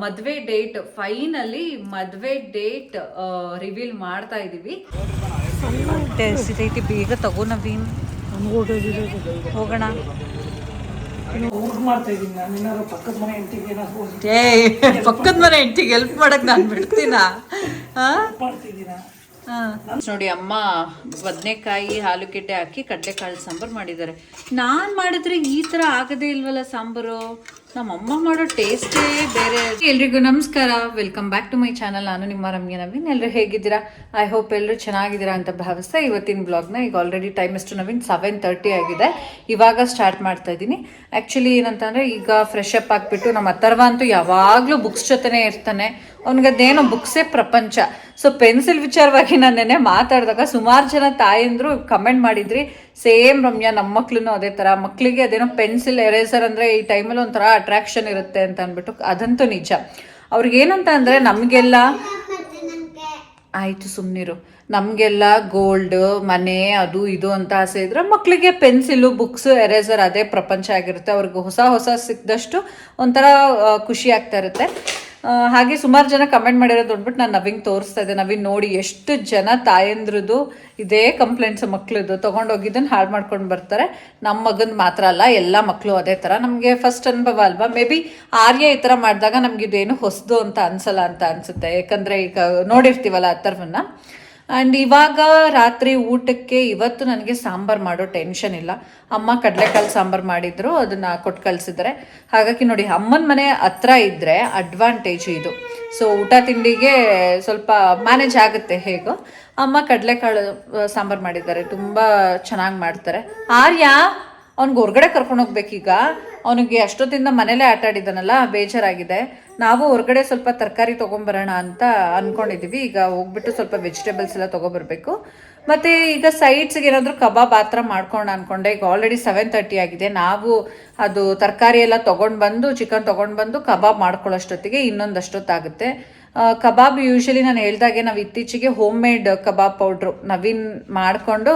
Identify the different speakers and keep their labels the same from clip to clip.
Speaker 1: ಮದ್ವೆ date finally ಮದ್ವೆ date reveal ಮಾಡ್ತಾ ಇದೀವಿ. ಐತಿ ಬೇಗ ತಗೋ ನವೀನ್, ಹೋಗೋಣ. ಪಕ್ಕದ ಮನೆ ಹೆಂಡತಿಗೆ ಹೆಲ್ಪ್ ಮಾಡಕ್ ನಾನು ಬಿಡ್ತೀನ? ನೋಡಿ ಅಮ್ಮ ಬದನೆಕಾಯಿ ಆಲೂಗೆಡ್ಡೆ ಹಾಕಿ ಕಡಲೆಕಾಳು ಸಾಂಬಾರು ಮಾಡಿದ್ದಾರೆ. ನಾನು ಮಾಡಿದ್ರೆ ಈ ಥರ ಆಗದೇ ಇಲ್ವಲ್ಲ ಸಾಂಬಾರು. ನಮ್ಮಮ್ಮ ಮಾಡೋ ಟೇಸ್ಟೇ ಬೇರೆ. ಎಲ್ರಿಗೂ ನಮಸ್ಕಾರ, welcome back to my channel. ನಾನು ನಿಮ್ಮ ರಮ್ಯಾ ನವೀನ್. ಎಲ್ಲರೂ ಹೇಗಿದ್ದೀರಾ? ಐ ಹೋಪ್ ಎಲ್ಲರೂ ಚೆನ್ನಾಗಿದ್ದೀರಾ ಅಂತ ಭಾವಿಸ್ತಾ ಇವತ್ತಿನ ಬ್ಲಾಗ್ನ ಈಗ ಆಲ್ರೆಡಿ ಟೈಮ್ ಎಷ್ಟು ನವೀನ್ 7:30 ಆಗಿದೆ. ಇವಾಗ ಸ್ಟಾರ್ಟ್ ಮಾಡ್ತಾ ಇದ್ದೀನಿ. ಆ್ಯಕ್ಚುಲಿ ಏನಂತಂದರೆ ಈಗ ಫ್ರೆಶ್ ಅಪ್ ಆಗಿಬಿಟ್ಟು ನಮ್ಮ ಅಥರ್ವ ಅಂತೂ ಯಾವಾಗಲೂ ಬುಕ್ಸ್ ಜೊತೆನೇ ಇರ್ತಾನೆ. ಅವ್ನಿಗದೇನೋ ಬುಕ್ಸೇ ಪ್ರಪಂಚ. ಸೊ ಪೆನ್ಸಿಲ್ ವಿಚಾರವಾಗಿ ನಾನು ನೆನ್ನೆ ಮಾತಾಡಿದಾಗ ಸುಮಾರು ಜನ ತಾಯಂದ್ರು ಕಮೆಂಟ್ ಮಾಡಿದ್ರಿ, ಸೇಮ್ ರಮ್ಯಾ ನಮ್ಮ ಮಕ್ಳು ಅದೇ ಥರ, ಮಕ್ಕಳಿಗೆ ಅದೇನೋ ಪೆನ್ಸಿಲ್ ಎರೇಸರ್ ಅಂದರೆ ಈ ಟೈಮಲ್ಲಿ ಒಂಥರ ಅಟ್ರಾಕ್ಷನ್ ಇರುತ್ತೆ ಅಂತ ಅಂದ್ಬಿಟ್ಟು. ಅದಂತೂ ನಿಜ. ಅವ್ರಿಗೇನಂತ ಅಂದರೆ ನಮಗೆಲ್ಲ ಆಯಿತು ಸುಮ್ಮನಿರು, ನಮಗೆಲ್ಲ ಗೋಲ್ಡ್ ಮನೆ ಅದು ಇದು ಅಂತ ಆಸೆ ಇದ್ರೆ ಮಕ್ಕಳಿಗೆ ಪೆನ್ಸಿಲು ಬುಕ್ಸು ಎರೇಸರ್ ಅದೇ ಪ್ರಪಂಚ ಆಗಿರುತ್ತೆ. ಅವ್ರಿಗೆ ಹೊಸ ಹೊಸ ಸಿಕ್ಕಿದಷ್ಟು ಒಂಥರ ಖುಷಿ ಆಗ್ತಾ ಇರುತ್ತೆ. ಹಾಗೆ ಸುಮಾರು ಜನ ಕಮೆಂಟ್ ಮಾಡಿರೋದು ನೋಡ್ಬಿಟ್ಟು ನಾನು ನವೀನ್ ತೋರಿಸ್ತಾ ಇದ್ದೆ. ನವೀನ್ ನೋಡಿ ಎಷ್ಟು ಜನ ತಾಯಂದ್ರದ್ದು ಇದೇ ಕಂಪ್ಲೇಂಟ್ಸ್, ಮಕ್ಳದ್ದು ತೊಗೊಂಡೋಗಿದ್ದನ್ನು ಹಾಳು ಮಾಡ್ಕೊಂಡು ಬರ್ತಾರೆ. ನಮ್ಮ ಮಗಂದು ಮಾತ್ರ ಅಲ್ಲ, ಎಲ್ಲ ಮಕ್ಕಳು ಅದೇ ಥರ. ನಮಗೆ ಫಸ್ಟ್ ಅನುಭವ ಅಲ್ವಾ, ಮೇ ಬಿ ಆರ್ಯ ಈ ಥರ ಮಾಡಿದಾಗ ನಮ್ಗೆ ಇದೇನು ಹೊಸದು ಅಂತ ಅನ್ಸಲ್ಲ ಅಂತ ಅನಿಸುತ್ತೆ. ಯಾಕಂದರೆ ಈಗ ನೋಡಿರ್ತೀವಲ್ಲ ಅಥರ್ವನ್ನ. ಆ್ಯಂಡ್ ಇವಾಗ ರಾತ್ರಿ ಊಟಕ್ಕೆ ಇವತ್ತು ನನಗೆ ಸಾಂಬಾರು ಮಾಡೋ ಟೆನ್ಷನ್ ಇಲ್ಲ. ಅಮ್ಮ ಕಡಲೆಕಾಳು ಸಾಂಬಾರು ಮಾಡಿದ್ರು, ಅದನ್ನು ಕೊಟ್ಟು ಕಳಿಸಿದ್ದಾರೆ. ಹಾಗಾಗಿ ನೋಡಿ, ಅಮ್ಮನ ಮನೆ ಹತ್ರ ಇದ್ದರೆ ಅಡ್ವಾಂಟೇಜ್ ಇದು. ಸೊ ಊಟ ತಿಂಡಿಗೆ ಸ್ವಲ್ಪ ಮ್ಯಾನೇಜ್ ಆಗುತ್ತೆ ಹೇಗೋ. ಅಮ್ಮ ಕಡಲೆಕಾಳು ಸಾಂಬಾರು ಮಾಡಿದ್ದಾರೆ, ತುಂಬ ಚೆನ್ನಾಗಿ ಮಾಡ್ತಾರೆ. ಆರ್ಯ ಅವ್ನಿಗೆ ಹೊರಗಡೆ ಕರ್ಕೊಂಡು ಹೋಗ್ಬೇಕೀಗ. ಅವನಿಗೆ ಅಷ್ಟೊತ್ತಿಂದ ಮನೇಲೇ ಆಟ ಆಡಿದ್ದಾನಲ್ಲ, ಬೇಜಾರಾಗಿದೆ. ನಾವು ಹೊರಗಡೆ ಸ್ವಲ್ಪ ತರಕಾರಿ ತೊಗೊಂಬರೋಣ ಅಂತ ಅಂದ್ಕೊಂಡಿದ್ದೀವಿ. ಈಗ ಹೋಗ್ಬಿಟ್ಟು ಸ್ವಲ್ಪ ವೆಜಿಟೇಬಲ್ಸ್ ಎಲ್ಲ ತೊಗೊಬರ್ಬೇಕು. ಮತ್ತು ಈಗ ಸೈಡ್ಸ್ಗೆ ಏನಾದರೂ ಕಬಾಬ್ ಆ ಥರ ಮಾಡ್ಕೊಂಡು ಅಂದ್ಕೊಂಡೆ. ಈಗ ಆಲ್ರೆಡಿ 7:30 ಆಗಿದೆ. ನಾವು ಅದು ತರಕಾರಿ ಎಲ್ಲ ತೊಗೊಂಡು ಬಂದು, ಚಿಕನ್ ತೊಗೊಂಡು ಬಂದು ಕಬಾಬ್ ಮಾಡ್ಕೊಳ್ಳೋಷ್ಟೊತ್ತಿಗೆ ಇನ್ನೊಂದಷ್ಟೊತ್ತಾಗುತ್ತೆ. ಕಬಾಬ್ ಯೂಶಲಿ ನಾನು ಹೇಳ್ದಾಗೆ ನಾವು ಇತ್ತೀಚೆಗೆ ಹೋಮ್ ಮೇಡ್ ಕಬಾಬ್ ಪೌಡ್ರು ನವೀನ್ ಮಾಡಿಕೊಂಡು,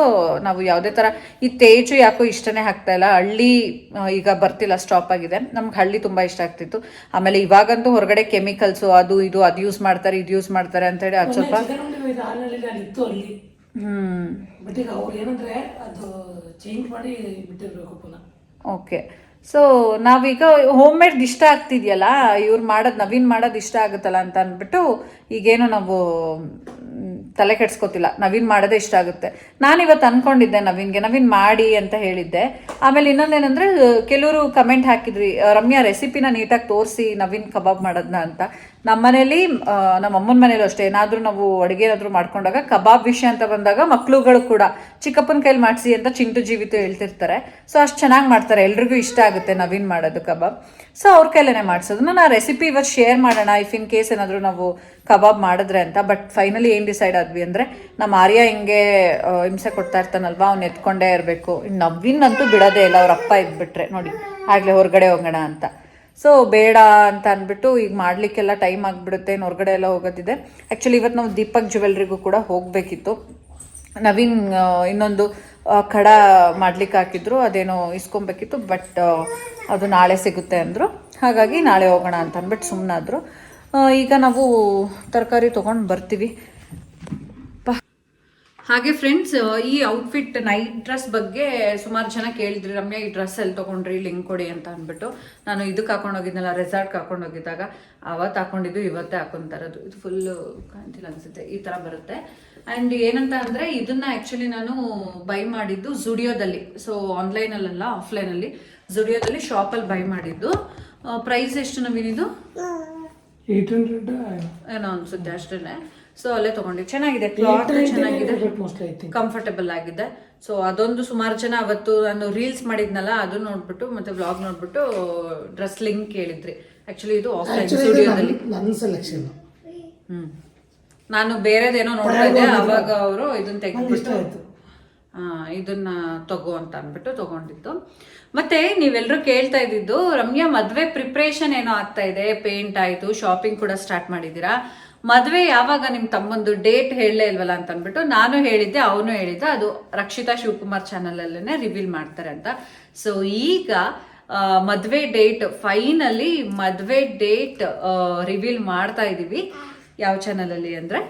Speaker 1: ನಾವು ಯಾವುದೇ ಥರ ಈ ತೇಜು ಯಾಕೋ ಇಷ್ಟನೇ ಆಗ್ತಾಯಿಲ್ಲ. ಹಳ್ಳಿ ಈಗ ಬರ್ತಿಲ್ಲ, ಸ್ಟಾಪ್ ಆಗಿದೆ. ನಮ್ಗೆ ಹಳ್ಳಿ ತುಂಬ ಇಷ್ಟ ಆಗ್ತಿತ್ತು. ಆಮೇಲೆ ಇವಾಗಂತೂ ಹೊರಗಡೆ ಕೆಮಿಕಲ್ಸು ಅದು ಇದು ಅದು ಯೂಸ್ ಮಾಡ್ತಾರೆ, ಇದು ಯೂಸ್ ಮಾಡ್ತಾರೆ ಅಂತೇಳಿ ಅದು ಸ್ವಲ್ಪ ಓಕೆ. ಸೊ ನಾವೀಗ ಹೋಮ್ ಮೇಡ್ ಇಷ್ಟ ಆಗ್ತಿದೆಯಲ್ಲ, ಇವ್ರು ಮಾಡೋದು ನವೀನ್ ಮಾಡೋದು ಇಷ್ಟ ಆಗುತ್ತಲ್ಲ ಅಂತ ಅಂದ್ಬಿಟ್ಟು ಈಗೇನು ನಾವು ತಲೆ ಕೆಡ್ಸ್ಕೊತಿಲ್ಲ. ನವೀನ್ ಮಾಡೋದೇ ಇಷ್ಟ ಆಗುತ್ತೆ. ನಾನಿವತ್ತು ಅಂದ್ಕೊಂಡಿದ್ದೆ ನವೀನ್ ಮಾಡಿ ಅಂತ ಹೇಳಿದ್ದೆ. ಆಮೇಲೆ ಇನ್ನೊಂದೇನೆಂದರೆ, ಕೆಲವರು ಕಮೆಂಟ್ ಹಾಕಿದ್ರಿ, ರಮ್ಯಾ ರೆಸಿಪಿನ ನೀಟಾಗಿ ತೋರಿಸಿ ನವೀನ್ ಕಬಾಬ್ ಮಾಡೋದನ್ನ ಅಂತ. ನಮ್ಮ ಮನೇಲಿ, ನಮ್ಮ ಅಮ್ಮನ ಮನೇಲೂ ಅಷ್ಟೇ, ಏನಾದರೂ ನಾವು ಅಡುಗೆ ಏನಾದರೂ ಮಾಡ್ಕೊಂಡಾಗ ಕಬಾಬ್ ವಿಷಯ ಅಂತ ಬಂದಾಗ ಮಕ್ಳುಗಳು ಕೂಡ ಚಿಕ್ಕಪ್ಪನ ಕೈಲಿ ಮಾಡಿಸಿ ಅಂತ ಚಿಂಟು ಜೀವಿತು ಹೇಳ್ತಿರ್ತಾರೆ. ಸೊ ಅಷ್ಟು ಚೆನ್ನಾಗಿ ಮಾಡ್ತಾರೆ, ಎಲ್ರಿಗೂ ಇಷ್ಟ ಆಗುತ್ತೆ ನವೀನ್ ಮಾಡೋದು ಕಬಾಬ್. ಸೊ ಅವ್ರ ಕೈಲೇ ಮಾಡಿಸೋದು. ನಾನು ರೆಸಿಪಿ ಇವತ್ತು ಶೇರ್ ಮಾಡೋಣ, ಇಫ್ ಇನ್ ಕೇಸ್ ಏನಾದರೂ ನಾವು ಕಬಾಬ್ ಮಾಡಿದ್ರೆ ಅಂತ. ಬಟ್ ಫೈನಲಿ ಏನು ಡಿಸೈಡ್ ಆದ್ವಿ ಅಂದರೆ, ನಮ್ಮ ಆರ್ಯ ಹಿಂಗೆ ಹಿಂಸೆ ಕೊಡ್ತಾ ಇರ್ತಾನಲ್ವಾ, ಅವ್ನು ಎತ್ಕೊಂಡೇ ಇರಬೇಕು. ಇನ್ನು ನವೀನ್ ಅಂತೂ ಬಿಡೋದೇ ಇಲ್ಲ, ಅವ್ರ ಅಪ್ಪ ಇದ್ಬಿಟ್ರೆ ನೋಡಿ ಆಗಲೇ ಹೊರಗಡೆ ಹೋಗೋಣ ಅಂತ. ಸೊ ಬೇಡ ಅಂತ ಅಂದ್ಬಿಟ್ಟು ಈಗ ಮಾಡಲಿಕ್ಕೆಲ್ಲ ಟೈಮ್ ಆಗಿಬಿಡುತ್ತೆ, ಇನ್ನು ಹೊರಗಡೆ ಎಲ್ಲ ಹೋಗೋದಿದೆ. ಆ್ಯಕ್ಚುಲಿ ಇವತ್ತು ನಾವು ದೀಪಕ್ ಜ್ಯುವೆಲ್ರಿಗೂ ಕೂಡ ಹೋಗಬೇಕಿತ್ತು. ನವೀನ್ ಇನ್ನೊಂದು ಕಡ ಮಾಡ್ಲಿಕ್ಕೆ ಹಾಕಿದ್ರು, ಅದೇನೋ ಇಸ್ಕೊಬೇಕಿತ್ತು. ಬಟ್ ಅದು ನಾಳೆ ಸಿಗುತ್ತೆ ಅಂದರು. ಹಾಗಾಗಿ ನಾಳೆ ಹೋಗೋಣ ಅಂತ ಅಂದ್ಬಿಟ್ಟು ಸುಮ್ಮನಾದ್ರು. ಈಗ ನಾವು ತರಕಾರಿ ತೊಗೊಂಡು ಬರ್ತೀವಿ. ಹಾಗೆ ಫ್ರೆಂಡ್ಸ್, ಈ ಔಟ್ಫಿಟ್ ನೈಟ್ ಡ್ರೆಸ್ ಬಗ್ಗೆ ಸುಮಾರು ಜನ ಕೇಳಿದ್ರಿ, ರಮ್ಯಾ ಈ ಡ್ರೆಸ್ ಎಲ್ಲಿ ತೊಗೊಂಡ್ರಿ, ಲಿಂಕ್ ಕೊಡಿ ಅಂತ ಅಂದ್ಬಿಟ್ಟು. ನಾನು ಇದಕ್ಕೆ ಹಾಕೊಂಡೋಗಿದ್ನಲ್ಲ, ರೆಸಾರ್ಟ್ಗೆ ಹಾಕೊಂಡೋಗಿದ್ದಾಗ ಅವತ್ತು ಹಾಕೊಂಡಿದ್ದು ಇವತ್ತೇ ಹಾಕೊಂತಾರದು. ಇದು ಫುಲ್ಲು ಕಾಣ್ತಿಲ್ಲ ಅನಿಸುತ್ತೆ, ಈ ಥರ ಬರುತ್ತೆ. ಆ್ಯಂಡ್ ಏನಂತ ಅಂದರೆ, ಇದನ್ನು ಆ್ಯಕ್ಚುಲಿ ನಾನು ಬೈ ಮಾಡಿದ್ದು ಜುಡಿಯೋದಲ್ಲಿ. ಸೊ ಆನ್ಲೈನಲ್ಲ, ಆಫ್ಲೈನಲ್ಲಿ ಜುಡಿಯೋದಲ್ಲಿ ಶಾಪಲ್ಲಿ ಬೈ ಮಾಡಿದ್ದು. ಪ್ರೈಸ್ ಎಷ್ಟು ನವೀನಿದು?
Speaker 2: 800
Speaker 1: ಏನೋ ಅನಿಸುತ್ತೆ ಅಷ್ಟೇ. ಸೊ ಅಲ್ಲೇ ತೊಗೊಂಡಿದ್ದು. ಚೆನ್ನಾಗಿದೆ, ಕ್ಲಾತ್ ಚೆನ್ನಾಗಿದೆ, ಕಂಫರ್ಟಬಲ್ ಆಗಿದೆ. ಸೊ ಅದೊಂದು ಸುಮಾರು ಜನ ಅವತ್ತು ನಾನು ರೀಲ್ಸ್ ಮಾಡಿದ್ನಲ್ಲ, ಅದು ನೋಡ್ಬಿಟ್ಟು ಮತ್ತೆ ವ್ಲಾಗ್ ನೋಡ್ಬಿಟ್ಟು ಡ್ರೆಸ್ ಲಿಂಕ್ ಕೇಳಿದ್ರಿ. ಆ್ಯಕ್ಚುಲಿ ಇದು ಆಫ್ಲೈನ್ ಸ್ಟುಡಿಯೋದಲ್ಲಿ
Speaker 2: ನನ್ನ ಸೆಲೆಕ್ಷನ್.
Speaker 1: ನಾನು ಬೇರೆದೇನೋ ನೋಡ್ತಾ ಇದ್ದೆ, ಅವಾಗ ಅವರು ಇದನ್ನ ತೆಗೆದ್ಬಿಟ್ಟು ಇದನ್ನ ತಗೋ ಅಂತ ಅಂದ್ಬಿಟ್ಟು ತಗೊಂಡಿದ್ದು. ಮತ್ತೆ ನೀವೆಲ್ಲರೂ ಕೇಳ್ತಾ ಇದ್ದಿದ್ದು, ರಮ್ಯಾ ಮದುವೆ ಪ್ರಿಪ್ರೇಷನ್ ಏನೋ ಆಗ್ತಾ ಇದೆ, ಪೇಂಟ್ ಆಯಿತು, ಶಾಪಿಂಗ್ ಕೂಡ ಸ್ಟಾರ್ಟ್ ಮಾಡಿದ್ದೀರಾ, ಮದುವೆ ಯಾವಾಗ ನಿಮ್ಮ ತಮ್ಮಂದು ಡೇಟ್ ಹೇಳಲೇ ಇಲ್ವಲ್ಲ ಅಂತ ಅಂದ್ಬಿಟ್ಟು ನಾನು ಹೇಳಿದ್ದೆ, ಅವನು ಹೇಳಿದ್ದೆ. ಅದು ರಕ್ಷಿತಾ ಶಿವಕುಮಾರ್ ಚಾನಲಲ್ಲೇ ರಿವೀಲ್ ಮಾಡ್ತಾರೆ ಅಂತ. ಸೊ ಈಗ ಮದುವೆ ಡೇಟ್ ಫೈನಲಿ ಮದುವೆ ಡೇಟ್ ರಿವೀಲ್ ಮಾಡ್ತಾ ಇದ್ದೀವಿ. ಯಾವ ಚಾನಲಲ್ಲಿ ಅಂದರೆ